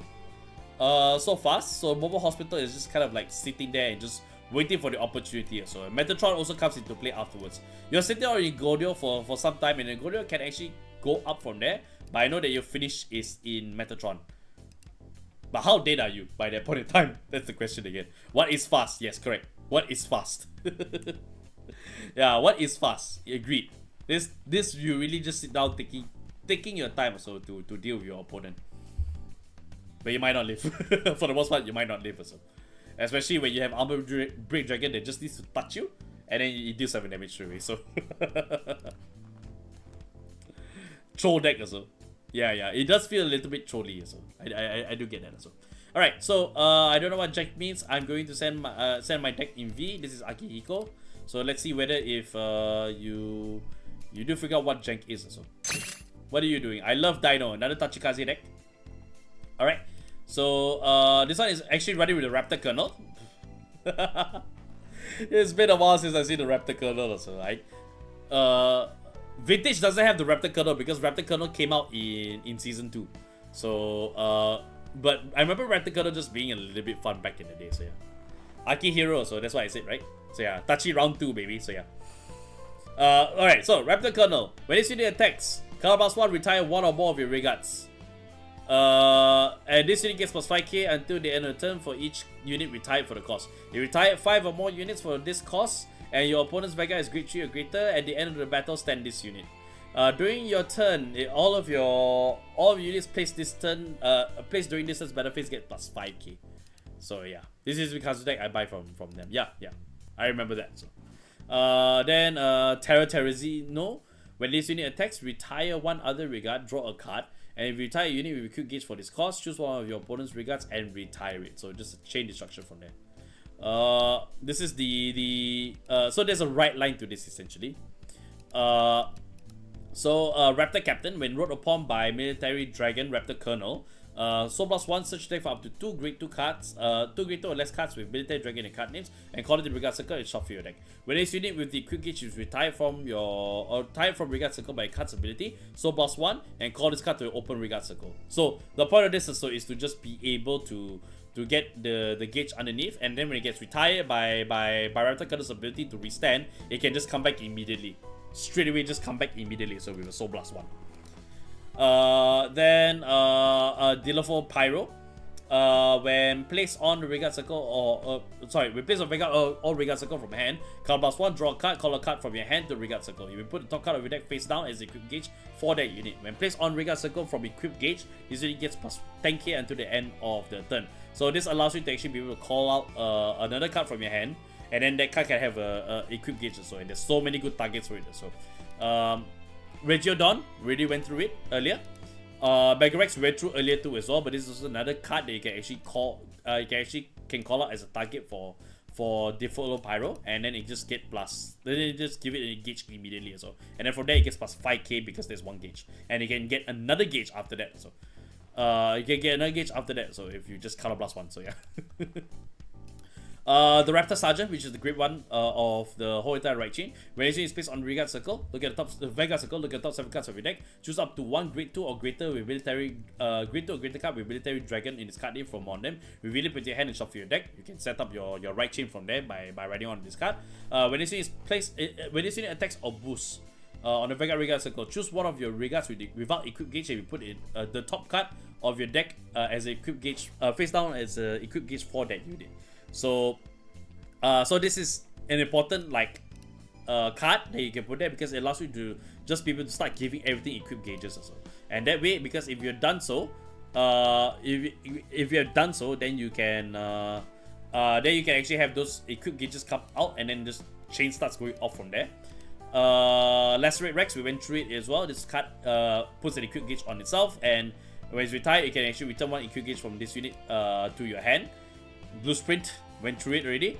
So Mobile Hospital is just kind of like sitting there and just waiting for the opportunity. So Metatron also comes into play afterwards. You're sitting on Ergodial for some time, and Ergodial can actually go up from there, but I know that your finish is in Metatron. But how dead are you by that point in time? That's the question again. What is fast? Yes, correct. What is fast? Yeah, what is fast? Agreed. This you really just sit down taking your time also to deal with your opponent. But you might not live. For the most part, you might not live also. Especially when you have Armor Break Dragon that just needs to touch you, and then it deals 7 damage straight away. So troll deck also. Yeah, it does feel a little bit trolly also. I do get that also. Alright, so I don't know what Jank means. I'm going to send my deck in V. This is Akihiro. So let's see whether if you do figure out what Jank is also. What are you doing? I love Dino. Another Tachikaze deck. Alright. So this one is actually running with the Raptor Kernel. It's been a while since I've seen the Raptor Kernel also, right? Vintage doesn't have the Raptor Kernel because Raptor Kernel came out in Season 2. So, but I remember Raptor Kernel just being a little bit fun back in the day, so yeah. Akihiro, so that's what I said, right? So yeah, Tachi round 2, baby, so yeah. Alright, so Raptor Kernel. When this unit attacks, color +1, retire 1 or more of your regards. And this unit gets plus 5k until the end of the turn for each unit retired for the cost. You retire 5 or more units for this cost, and your opponent's Vanguard is grade 3 or greater. At the end of the battle, stand this unit. During your turn, all of your units placed placed during this turn's battle phase get plus 5k. So yeah, this is because of the deck I buy from them. Yeah, I remember that. So then Terrazino. When this unit attacks, retire 1 other regard, draw a card. And if you retire a unit with a quick gauge for this cost, choose one of your opponent's regards and retire it. So just a chain destruction from there. This is so there's a right line to this essentially. Raptor Captain, when rode upon by Military Dragon Raptor Colonel, so +1 search deck for up to 2 grade 2 cards, 2 grade 2 or less cards with Military Dragon and card names, and call it the Regard Circle and shuffle your deck. When this unit with the quick gauge is retired from Regard Circle by a card's ability, so +1 and call this card to your open Regard Circle. So the point of this also is to just be able to get the gauge underneath, and then when it gets retired by Raptor Colonel's ability to restand, it can just come back immediately. Straight away, just come back immediately. So with a Soul Blast 1. Dealerful Pyro. When placed on the Regard Circle, when placed on Vanguard or Regard Circle from hand, card +1, draw a card, call a card from your hand to Regard Circle. You will put the top card of your deck face down as equipped gauge for that unit. When placed on Regard Circle from equipped gauge, this unit gets plus 10k until the end of the turn. So this allows you to actually be able to call out another card from your hand, and then that card can have a equipped gauge also, and there's so many good targets for it also. Regiodon already went through it earlier. Megarex went through earlier too as well, but this is also another card that you can actually call. You can call out as a target for for default pyro, and then it just get plus. Then it just give it a gauge immediately as well. And then from there it gets plus 5k because there's one gauge, and you can get another gauge after that. So you can get another gauge after that. So if you just color plus one, so yeah. The Raptor Sergeant, which is the great one of the whole entire right chain. When it's placed on the Vanguard circle, look at the top Vanguard circle, look at the top 7 cards of your deck. Choose up to one grade 2 or greater with military grade 2 or greater card with military dragon in its card name from on them. Reveal it with your hand and shuffle your deck. You can set up your right chain from there by writing on this card. When this unit is placed, when this unit attacks or boosts on the Vanguard circle, choose one of your regards without equip gauge and you put it the top card of your deck as a equip gauge face down as a equip gauge for that unit. So this is an important card that you can put there because it allows you to just be able to start giving everything equipped gauges also. And that way, because if you've done so, if you have done so, then you can actually have those equipped gauges come out, and then this chain starts going off from there. Lacerate Rex, we went through it as well. This card puts an equipped gauge on itself, and when it's retired, you can actually return one equipped gauge from this unit to your hand. Blue Sprint, went through it already.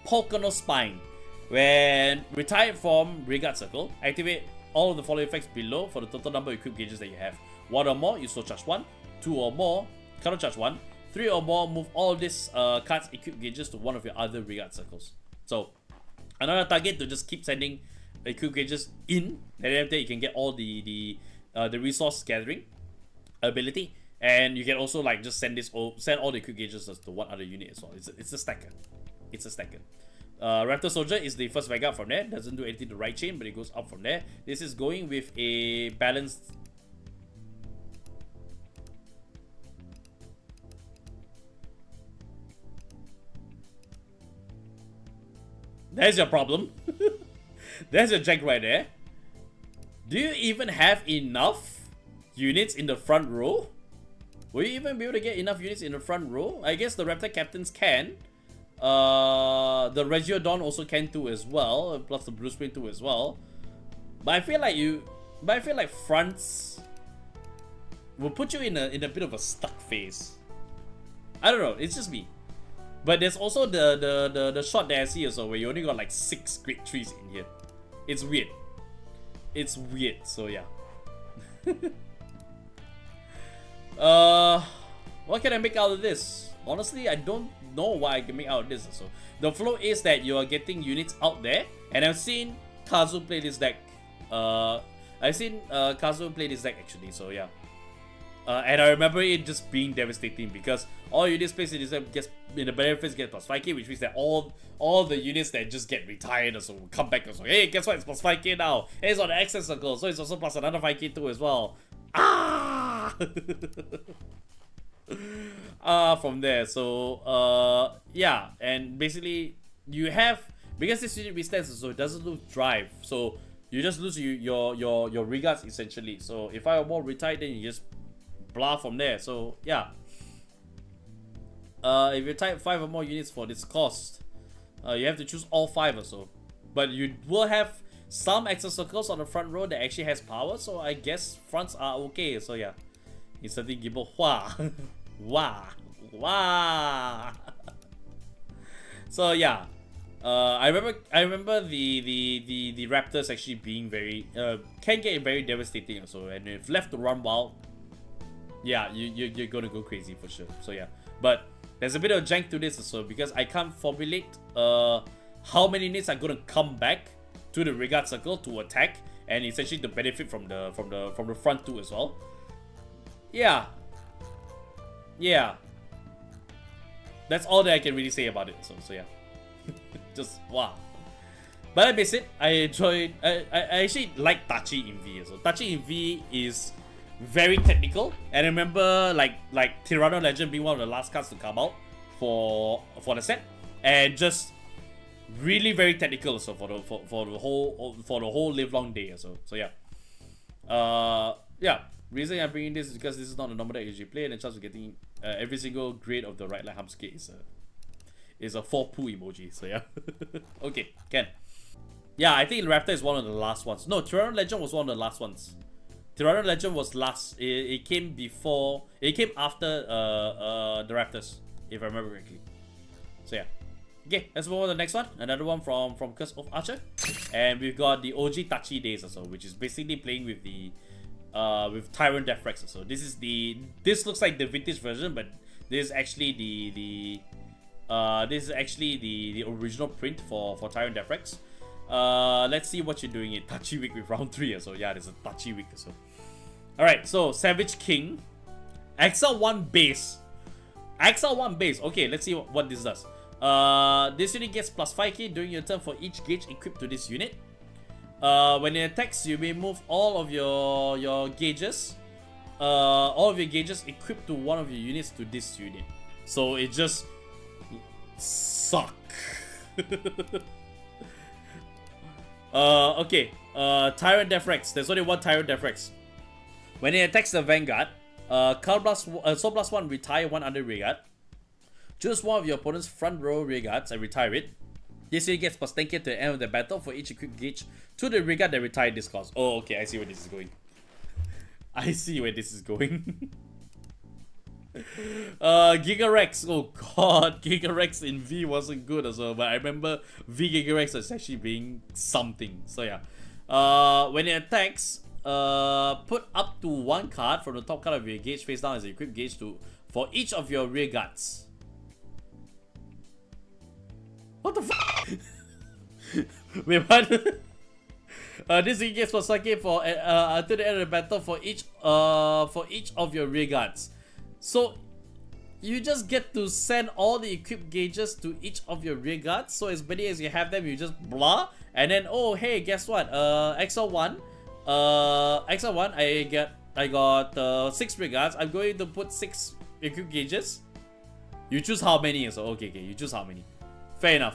Pocono Spine, when retired from Vanguard circle, activate all of the following effects below for the total number of equipped gauges that you have. 1 or more, you soul charge 1. 2 or more, counter charge 1. 3 or more, move all these cards equipped gauges to one of your other Vanguard circles. So another target to just keep sending equipped gauges in, and then you can get all the resource gathering ability. And you can also just send all the equipped gauges to one other unit as well. It's a stacker. It's a stacker. Raptor Soldier is the first Vanguard from there. Doesn't do anything to right chain, but it goes up from there. This is going with a balanced. There's your problem. There's your jack right there. Do you even have enough units in the front row? Will you even be able to get enough units in the front row? I guess the Raptor Captains can. The Regiodon also can too as well, plus the Blue Sprint too as well. But I feel like fronts will put you in a bit of a stuck phase. I don't know, it's just me. But there's also the shot that I see also where you only got 6 grade 3s in here. It's weird. It's weird, so yeah. What can I make out of this? Honestly, I don't know what I can make out of this. So the flow is that you are getting units out there, and I've seen Kazuo play this deck. Kazuo play this deck actually. So yeah, and I remember it just being devastating because all units placed in this deck gets in the benefits get plus 5k, which means that all the units that just get retired also will come back also. Hey, guess what? It's plus 5k now. Hey, it's on the access circle, so it's also plus another 5k too as well. From there, so yeah, and basically you have, because this unit restats, so it doesn't lose drive, so you just lose your regards essentially. So if I were more retired, then you just blah from there. So yeah, if you type 5 or more units for this cost, you have to choose all 5 or so, but you will have some access circles on the front row that actually has power, so I guess fronts are okay. So yeah, inserting Gimbal. Wah. So yeah, I remember the Raptors actually being very can get very devastating also, and if left to run wild, yeah, you're gonna go crazy for sure. So yeah, but there's a bit of jank to this also because I can't formulate how many units are gonna come back to the Vanguard circle to attack and essentially to benefit from the front too as well. Yeah, that's all that I can really say about it. So yeah, just wow. But I miss it. I enjoyed. I actually like Tachi in V. So Tachi in V is very technical, and I remember like Tyranno Legend being one of the last cards to come out for the set, and just really very technical. So for the whole live long day. So yeah, yeah. Reason I'm bringing this is because this is not a normal deck usually play, and the chance of getting every single grade of the right line Hammsuke is a 4 poo emoji. So yeah, okay, can. Yeah, I think Raptor is one of the last ones. No, Tyranno Legend was one of the last ones. Tyranno Legend was last. It came before. It came after the Raptors, if I remember correctly. So yeah. Okay, let's move on to the next one. Another one from Curse of Archer. And we've got the OG Tachi Days also, which is basically playing with the with Tyrant Defrex. So this looks like the vintage version, but this is actually the original print for Tyrant Defrex. Let's see what you're doing in Tachi week with round 3. So yeah, there's a Tachi week also. Alright, so Savage King, XL1 base. XL1 base. Okay, let's see what this does. This unit gets plus 5k during your turn for each gauge equipped to this unit. When it attacks, you may move all of your gauges. All of your gauges equipped to one of your units to this unit. So it just suck. Okay. Tyrant Defrex. There's only one Tyrant Defrex. When it attacks the Vanguard, Soul Blast 1, retire one under rearguard. Choose one of your opponent's front row rearguards and retire it. This unit gets plus 10k to the end of the battle for each equipped gauge to the rearguard that retired this cost. Oh, okay, I see where this is going. I see where this is going. Gigarex. Oh god, Gigarex in V wasn't good as well, but I remember V Gigarex was actually being something. So yeah. When it attacks, put up to 1 card from the top card of your gauge face down as an equipped gauge for each of your rearguards. What the f? Wait, what? This unit gets plus 1k for until the end of the battle for each of your rearguards. So you just get to send all the equipped gauges to each of your rearguards. So as many as you have them, you just blah, and then oh hey, guess what? XL1, I got 6 rearguards. I'm going to put 6 equipped gauges. You choose how many? So okay, you choose how many. Fair enough.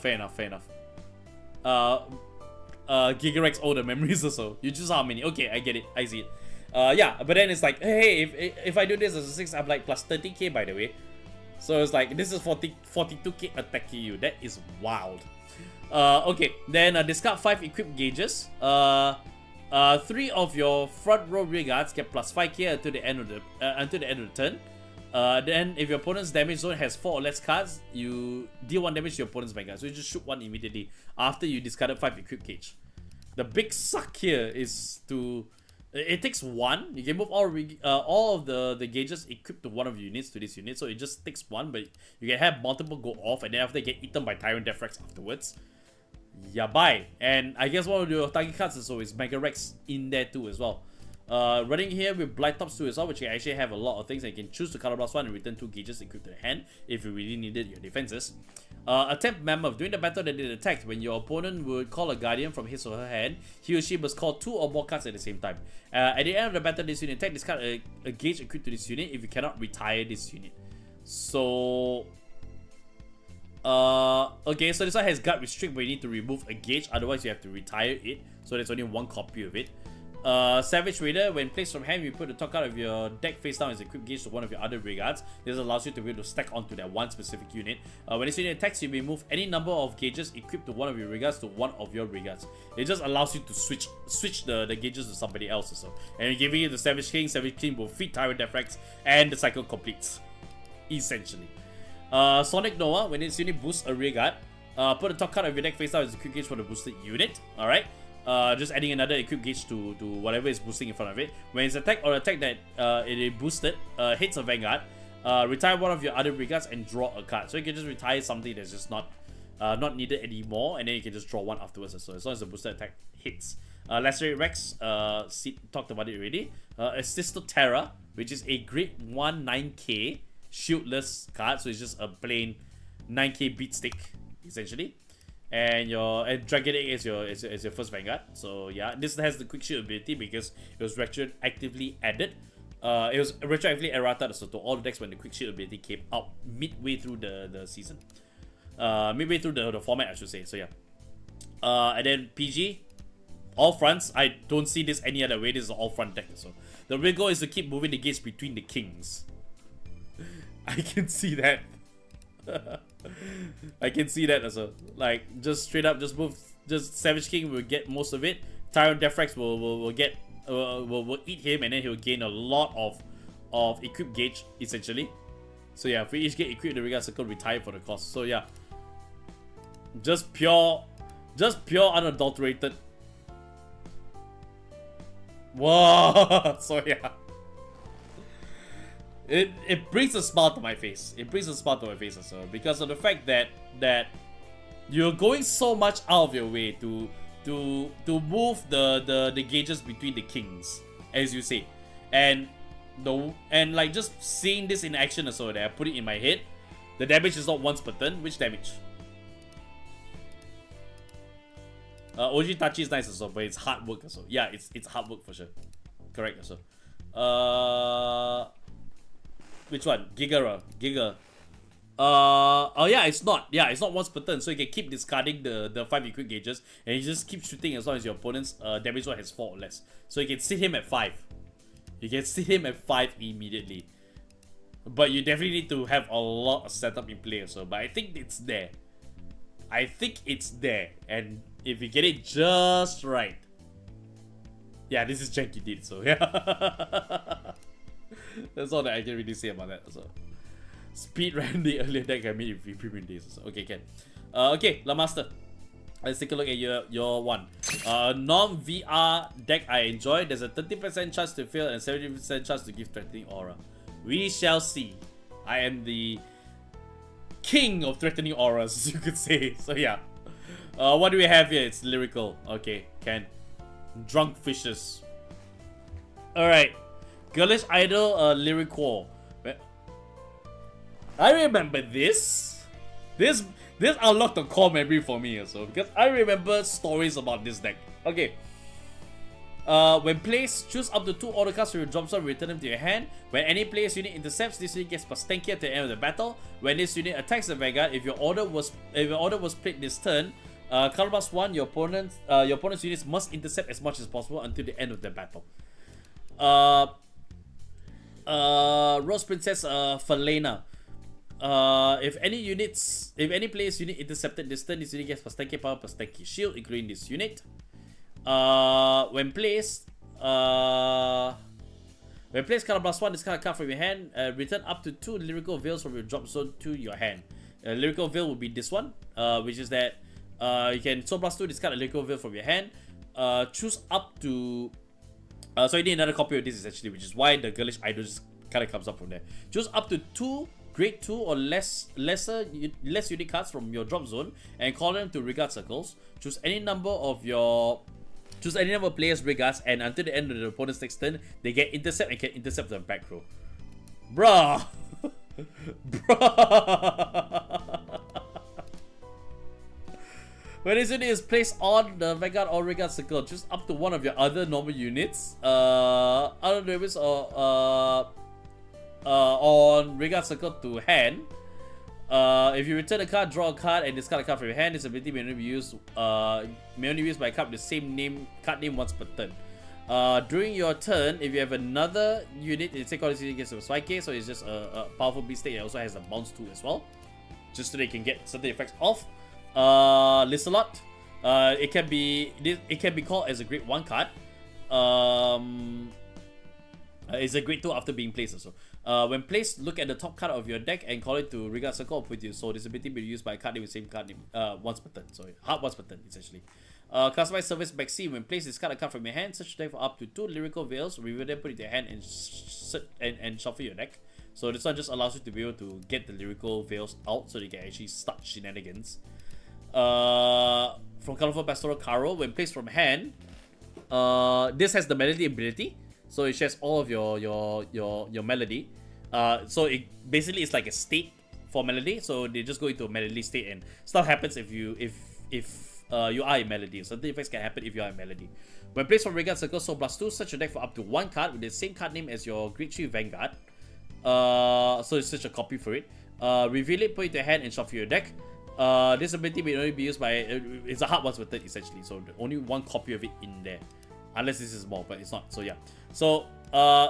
Gigarex older memories also. You choose how many. Okay, I get it. I see it. Yeah, but then it's like, hey, if I do this as a 6, I'm like plus 30k by the way. So it's like, this is 42k attacking you. That is wild. Okay, then discard 5 equipped gauges. 3 of your front row rearguards get plus 5k until the end of the turn. Then if your opponent's damage zone has 4 or less cards, you deal 1 damage to your opponent's Vanguard. So you just shoot 1 immediately after you discarded 5 equipped gauge. The big suck here is it takes 1. You can move all of the gauges equipped to one of your units to this unit. So it just takes 1, but you can have multiple go off and then after get eaten by Tyrant Defrex afterwards. Yeah, bye. And I guess one of your target cards also is Megarex in there too as well. Running here with Blight Tops 2 as well, which you actually have a lot of things. And you can choose to color blast 1 and return 2 gauges equipped to the hand if you really needed your defenses. Attempt Mammoth. During the battle that it attacked, when your opponent would call a Guardian from his or her hand, he or she must call 2 or more cards at the same time. At the end of the battle, this unit attack, discard a gauge equipped to this unit if you cannot retire this unit. So okay, so this one has Guard Restrict, but you need to remove a gauge, otherwise you have to retire it. So there's only 1 copy of it. Savage Raider, when placed from hand, you put the top card of your deck face down as equipped gauge to one of your other rearguards. This allows you to be able to stack onto that one specific unit. When this unit attacks, you may move any number of gauges equipped to one of your rearguards to one of your rearguards. It just allows you to switch the gauges to somebody else or so. And you're giving it to Savage King will feed Tyrant Defrex, and the cycle completes. Essentially. Sonic Noah, when this unit boosts a rearguard, put the top card of your deck face down as a equipped gauge for the boosted unit. Alright. Just adding another equipped gauge to whatever is boosting in front of it. When it's attack or attack that it is boosted, hits a Vanguard, retire one of your other rearguards and draw a card. So you can just retire something that's just not needed anymore, and then you can just draw one afterwards. So as long as the boosted attack hits. Lacerate Rex, talked about it already. Assisto Terra, which is a grade 1 9k shieldless card, so it's just a plain 9k beat stick essentially. And Dragon Egg is your first Vanguard. So yeah, this has the quick shield ability because it was retroactively added. It was retroactively errated so to all the decks when the quick shield ability came out midway through the season. Midway through the format, I should say. So yeah. And then PG, all fronts. I don't see this any other way. This is an all front deck. So the real goal is to keep moving the gates between the kings. I can see that. I can see that as a just straight up just move. Just Savage King will get most of it. Tyrant Defrex will eat him, and then he'll gain a lot of equipped gauge essentially. So yeah, for each get equipped, the rearguard circle retire for the cost. So yeah, Just pure unadulterated. Whoa! So yeah. It brings a smile to my face. It brings a smile to my face also because of the fact that you're going so much out of your way to move the gauges between the kings, as you say, and like just seeing this in action also, that I put it in my head. The damage is not once per turn. Which damage? Ojitachi is nice also, but it's hard work also. Yeah, it's hard work for sure. Correct also. Which one? Giga. Oh yeah, it's not. Yeah, it's not once per turn, so you can keep discarding the 5 equip gauges, and you just keep shooting as long as your opponent's damage roll has 4 or less. So you can sit him at 5. You can sit him at 5 immediately. But you definitely need to have a lot of setup in play also. But I think it's there. And if you get it just right. Yeah, this is Janky did, so yeah. That's all that I can really say about that also. Speed ran the earlier deck I made in premium days also. Okay, can. Okay, La Master. Let's take a look at your one. Non-VR deck I enjoy. There's a 30% chance to fail and 70% chance to give threatening aura. We shall see. I am the king of threatening auras, as you could say. So yeah. What do we have here? It's lyrical. Okay, can. Drunk fishes. Alright. Girlish Idol, Lyriquor. I remember this. This unlocked a core memory for me also, because I remember stories about this deck. Okay. When placed, choose up to 2 order cards from your drop zone, return them to your hand. When any player's unit intercepts, this unit gets +10 at the end of the battle. When this unit attacks the Vanguard, if your order was played this turn, color +1, your opponent's units must intercept as much as possible until the end of the battle. Rose Princess Falena. If any player's unit intercepted this turn, this unit gets +10k power, +10k shield, including this unit. When placed, color +1, discard a card from your hand. Return up to 2 lyrical veils from your drop zone to your hand. Lyrical veil will be this one, which is that you can so +2, discard a lyrical veil from your hand. Choose up to. So you need another copy of this essentially, which is why the Girlish Idol just kind of comes up from there. Choose up to 2 grade 2 or less unit cards from your drop zone and call them to regard circles. Choose any number of players' regards, and until the end of the opponent's next turn, they get intercept and can intercept the back row. Bruh. When this unit is placed on the Vanguard or regard circle, choose up to 1 of your other normal units, other units on regard circle to hand. If you return a card, draw a card, and discard a card from your hand, this ability may only be used by a card with the same card name once per turn. During your turn, if you have another unit, it's take all this unit gets a 5k, so it's just a powerful beast state. It also has a bounce 2 as well, just so they can get certain effects off. Lisalot. It can be called as a grade 1 card. It's a grade 2 after being placed also. When placed, look at the top card of your deck and call it to regard circle or put it. So this ability may be used by a card name with the same card name once per turn. Sorry, hard once per turn essentially. Customize service backseat. When placed, discard a card from your hand. Search your deck for up to 2 lyrical veils. Reveal them, put it in your hand, and shuffle your deck. So this one just allows you to be able to get the lyrical veils out so you can actually start shenanigans. From Colorful Pastoral Caro, when placed from hand, this has the melody ability, so it shares all of your melody. So it basically is like a state for melody. So they just go into a melody state, and stuff happens if you are in melody. So the effects can happen if you are in melody. When placed from regard circle, so +2, search your deck for up to 1 card with the same card name as your grade 3 Vanguard. So it's such a copy for it. Reveal it, put it to your hand, and shuffle your deck. This ability may only be used by it's a hard once per turn essentially, so only 1 copy of it in there, unless this is more, but it's not. So yeah, so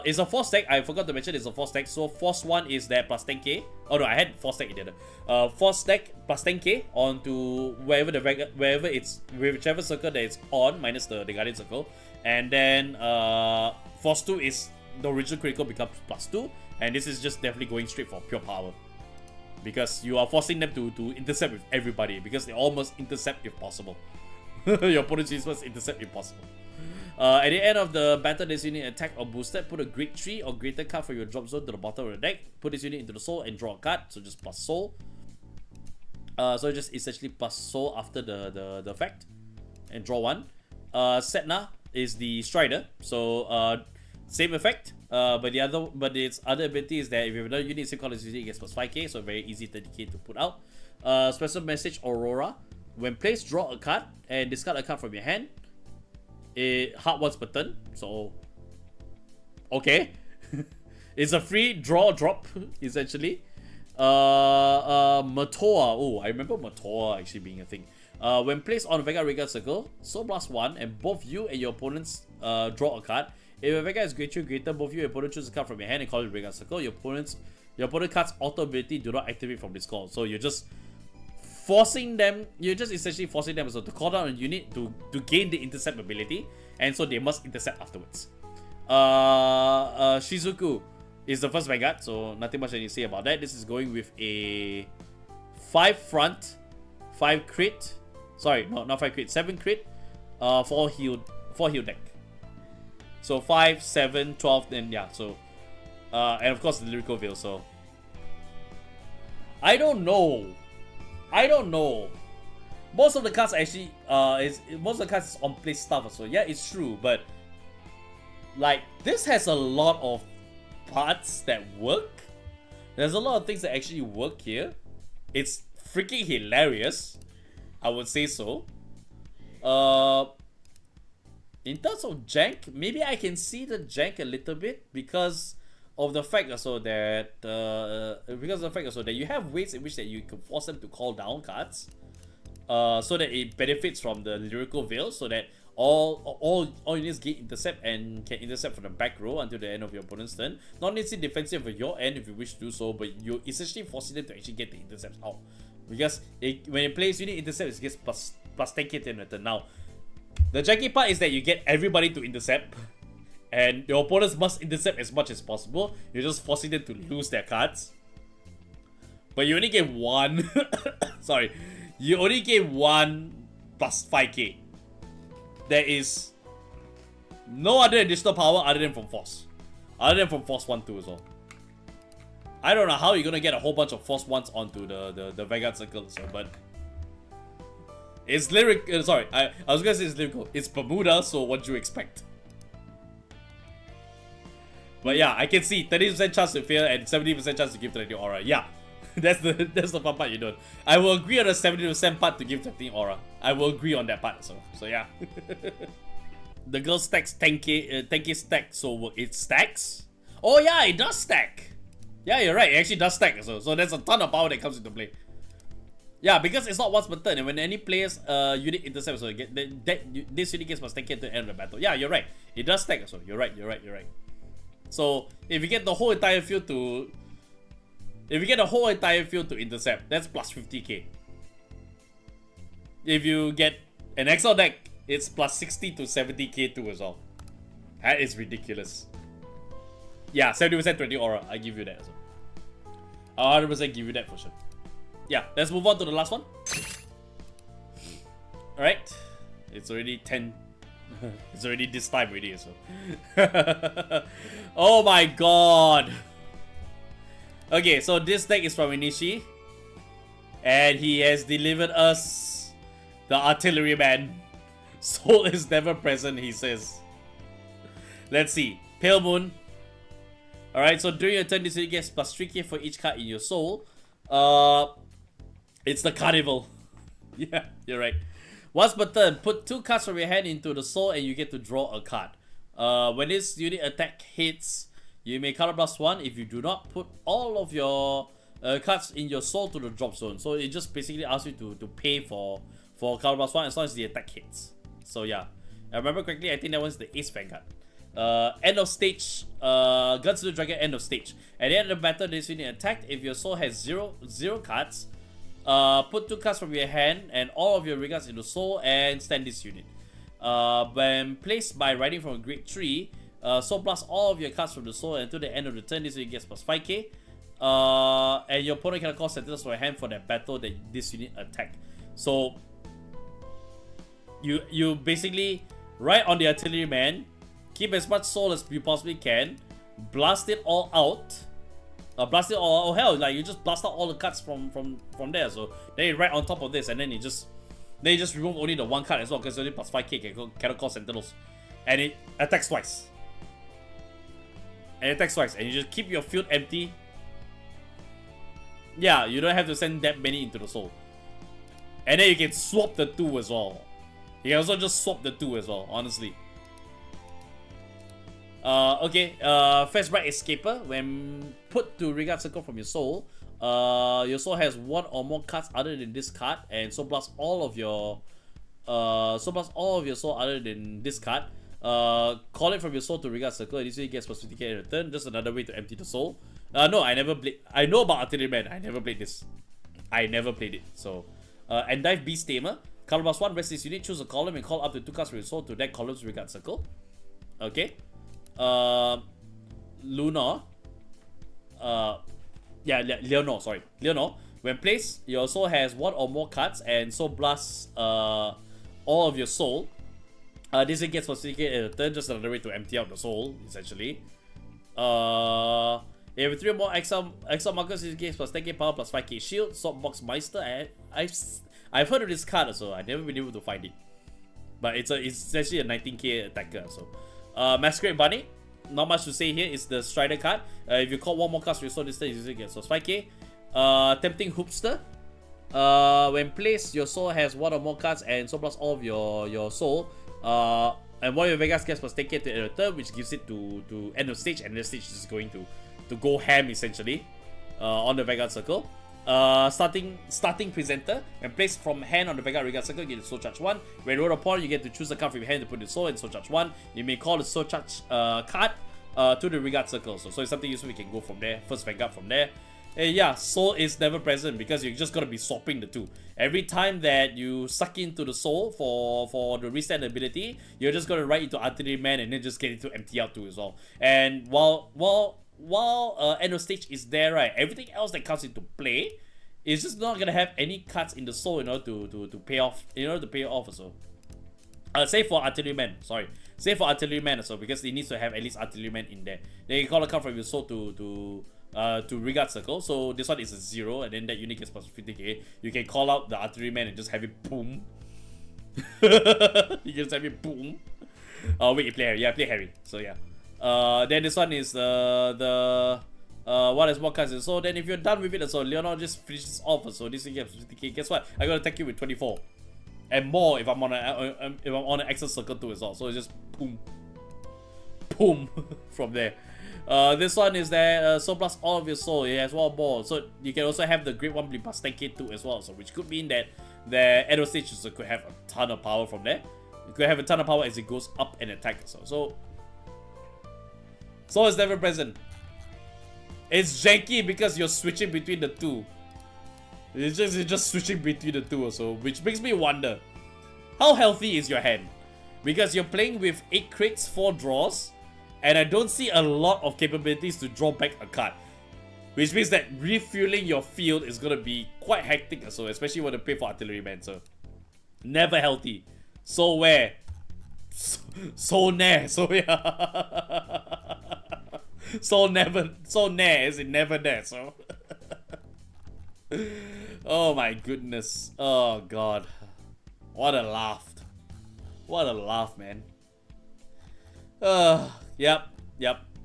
it's a force deck. I forgot to mention it's a force deck. So force 1 is there +10k. Oh no, I had force deck in there. Force deck +10k onto whichever circle that it's on minus the guardian circle, and then force 2 is the original critical becomes +2, and this is just definitely going straight for pure power. because you are forcing them to intercept with everybody, because they almost intercept if possible. Your opponent's units must intercept if possible. At the end of the battle, this unit attack or boosted, put a grade 3 or greater card from your drop zone to the bottom of the deck. Put this unit into the soul and draw a card, so just plus soul. So just essentially plus soul after the effect, and draw one. Setna is the Strider, so same effect, but its other ability is that if you have another unit same color as it gets plus 5k, so very easy 30k to put out. Special message Aurora. When placed, draw a card and discard a card from your hand. It hard once per turn, so okay. It's a free draw drop essentially. Matoa. Oh, I remember Matoa actually being a thing. When placed on a Vanguard Regal circle, so plus 1, and both you and your opponents draw a card. If a Vanguard is greater, both you and your opponent choose a card from your hand and call it Regal circle. Your opponent card's auto ability do not activate from this call. So you're just forcing them. You're just essentially forcing them to call down a unit to gain the intercept ability, and so they must intercept afterwards. Shizuku is the first Vanguard, so nothing much I need to say about that. This is going with a 5 front, 5 crit. Sorry, no, not 5 crit, 7 crit, 4 heal deck. So 5, 7, 12, then yeah, so and of course the Lyriquor Veil, so I don't know. Most of the cards actually most of the cards is on play stuff, so yeah, it's true, but like this has a lot of parts that work. There's a lot of things that actually work here. It's freaking hilarious, I would say so. In terms of jank, maybe I can see the jank a little bit because of the fact also that you have ways in which that you can force them to call down cards, so that it benefits from the Lyriquor Veil, so that all units get intercept and can intercept from the back row until the end of your opponent's turn. Not necessarily defensive for your end if you wish to do so, but you're essentially forcing them to actually get the intercepts out. Because when it plays unit intercepts, it gets plus 10k to the turn. Now, the janky part is that you get everybody to intercept, and your opponents must intercept as much as possible. You're just forcing them to lose their cards. But you only get one. Sorry. You only get one plus 5k. There is no other additional power other than from Force. Other than from Force 1, 2 as well. I don't know how you're gonna get a whole bunch of Force 1s onto the Vanguard circle, so, but it's Lyric. Sorry, I was gonna say it's Lyrical. It's Bermuda, so what do you expect? But yeah, I can see 30% chance to fail and 70% chance to give 30 aura. Yeah, that's the fun part you don't. I will agree on the 70% part to give 13 aura. I will agree on that part. So yeah. The girl stacks 10k stack, so it stacks. Oh yeah, it does stack. Yeah, you're right. It actually does stack. So there's a ton of power that comes into play. Yeah, because it's not once per turn, and when any player's unit intercepts, so this unit gets plus 10k to the end of the battle. Yeah, you're right. It does stack. So you're right. So if you get the whole entire field to intercept, that's plus 50k. If you get an XL deck, it's plus 60 to 70k too as well. That is ridiculous. Yeah, 70% 20 aura. I give you that as well. I'll 100% give you that for sure. Yeah, let's move on to the last one. Alright. It's already 10. It's already this time already, so. Oh my god. Okay, so this deck is from Enishi, and he has delivered us the Artilleryman. Soul is never present, he says. Let's see. Pale Moon. Alright, so during your turn, this unit gets plus 3k for each card in your soul. It's the Carnival. Yeah, you're right. Once per turn, put 2 cards from your hand into the soul and you get to draw a card. When this unit attack hits, you may counter plus 1 if you do not put all of your cards in your soul to the drop zone. So it just basically asks you to pay for counter plus 1 as long as the attack hits. So yeah, I remember correctly, I think that one's the Ace Vanguard. End of stage, Guns to the Dragon, end of stage. At the end of the battle, this unit attacked. If your soul has 0 cards, put 2 cards from your hand and all of your regards into soul and stand this unit. When placed by riding from a grade 3, soul plus all of your cards from the soul until the end of the turn, this unit gets plus 5k. and your opponent cannot call sentinels from your hand for that battle that this unit attack. So you basically right on the artilleryman, keep as much soul as you possibly can, blast it all out. Blast it all, oh hell, like you just blast out all the cards from there. So then you right on top of this, and then you just remove only the one card as well, because only plus 5k cannot call sentinels, and it attacks twice. And you just keep your field empty. Yeah, you don't have to send that many into the soul. And then you can swap the 2 as well. You can also just swap the 2 as well, honestly. Okay, Fast Bright Escaper. When put to Regard Circle from your soul has one or more cards other than this card, and so plus all of your soul other than this card. Call it from your soul to Regard Circle, and this way gets plus 50k in return. Just another way to empty the soul. No, I never played. I know about Artilleryman. I never played this. I never played it. So, Endive Beast Tamer. Column plus 1, rest this unit, choose a column and call up to 2 cards from your soul to that column's Regard Circle. Okay. Lunar. Leonor, sorry. Leonor. When placed, your soul has 1 or more cards, and so blast all of your soul. This one gets plus 50k in return, just another way to empty out the soul, essentially. You have 3 or more exile markers, this gets plus 10k power plus 5k shield. Swordbox Meister. I've heard of this card, so I've never been able to find it. But it's essentially a 19k attacker. So Masquerade Bunny, not much to say here. It's the Strider card. If you call 1 more card for your soul this turn, you get plus 5k. Tempting Hoopster. When placed, your soul has 1 or more cards, and so plus all of your soul. And one of your Vegas gets plus 10k to return, which gives it to end of stage, and the stage is going to go ham essentially on the Vanguard Circle. Starting Presenter. When placed from hand on the Vanguard Regard Circle, you get the Soul Charge 1. When rolled upon, you get to choose a card from your hand to put the Soul and Soul Charge 1. You may call the Soul Charge card to the Regard Circle. So it's something useful, we can go from there. First Vanguard from there. And yeah, Soul is never present because you're just gonna be swapping the 2. Every time that you suck into the Soul for the restand ability, you're just gonna write into Artilleryman and then just get it to empty out 2 as well. And while end of stage is there, right, everything else that comes into play is just not gonna have any cards in the soul in order to pay off. In order to pay off also. Save for Artilleryman, sorry. Save for Artilleryman also, because it needs to have at least Artilleryman in there. Then you call a card from your soul to Regard Circle. So this one is a 0, and then that unit gets plus 50k. You can call out the Artilleryman and just have it boom. You just have it boom. Oh wait, you play Harry. Yeah, I play Harry. So yeah. Then this one is the what is more cards. So then if you're done with it, so Leonor just finishes off. So this thing gets 50k. Guess what? I gotta attack you with 24 and more if I'm on an Access Circle too as well. So it's just boom, boom from there. This one is that so plus all of your soul. It has 1 more. So you can also have the Great One Blink plus 10k too as well. So which could mean that the Edo stage could have a ton of power from there. You could have a ton of power as it goes up and attack. So it's never present. It's janky because you're switching between the 2. It's just switching between the 2 also, which makes me wonder, how healthy is your hand? Because you're playing with 8 crits, 4 draws, and I don't see a lot of capabilities to draw back a card. Which means that refueling your field is gonna be quite hectic also, especially when you pay for Artilleryman. So never healthy. So where? So nah. So yeah. So nah as in never there. So oh my goodness. Oh god. What a laugh. What a laugh, man. Yep.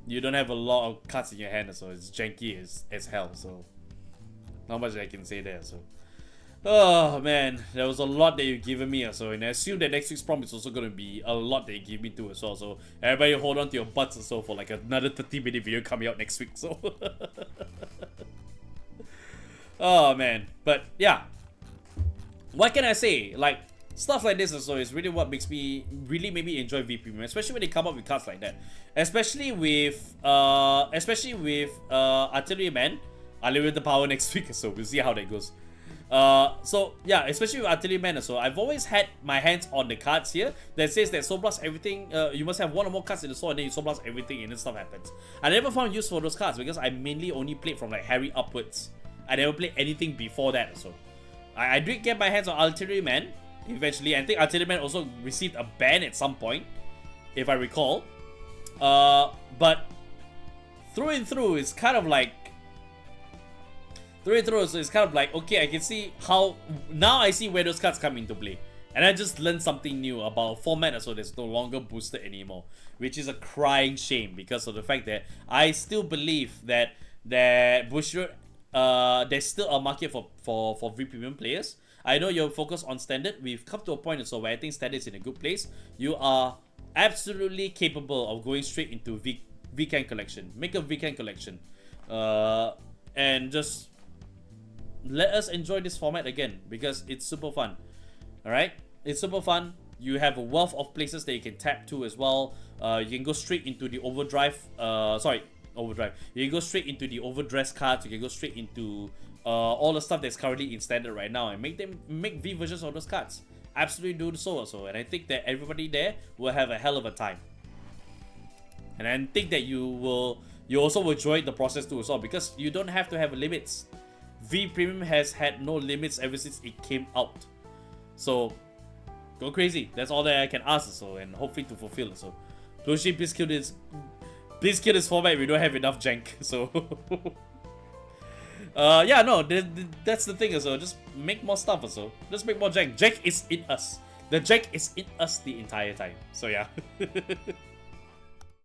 You don't have a lot of cards in your hand, so it's janky as hell, so not much I can say there. So oh man, there was a lot that you've given me, so and I assume that next week's prompt is also gonna be a lot that you give me too as well. So everybody hold on to your butts and so for like another 30-minute video coming out next week. So oh man, but yeah, what can I say? Like stuff like this also is really what makes me made me enjoy V Premium, especially when they come up with cards like that. Especially with Artilleryman. I'll leave with the power next week, so we'll see how that goes. So yeah, especially with Artilleryman, so I've always had my hands on the cards here that says that soul blast everything. You must have one or more cards in the store, and then you soul blast everything, and then stuff happens. I never found use for those cards because I mainly only played from like Harry upwards. I never played anything before that. So I did get my hands on Artilleryman eventually. I think Artilleryman also received a ban at some point, if I recall. But through and through, it's kind of like so it's kind of like, okay, I can see how now I see where those cards come into play, and I just learned something new about format, so that's no longer boosted anymore, which is a crying shame because of the fact that I still believe that Bushido, there's still a market for V premium players. I know you're focused on standard. We've come to a point also where I think standard is in a good place. You are absolutely capable of going straight into VCAN collection. Make a VCAN collection, and just let us enjoy this format again because it's super fun. Alright, it's super fun. You have a wealth of places that you can tap to as well. You can go straight into the overdrive. Overdrive. You can go straight into the overdress cards. You can go straight into all the stuff that's currently in standard right now and make V versions of those cards. Absolutely do so also, and I think that everybody there will have a hell of a time. And I think that you also will enjoy the process too as well because you don't have to have limits. V Premium has had no limits ever since it came out. So go crazy. That's all that I can ask so, and hopefully to fulfill it. So Plushie, please kill this format. We don't have enough jank. So yeah, no, that's the thing also. Just make more stuff also. Just make more jank. Jank is in us. The jank is in us the entire time. So yeah.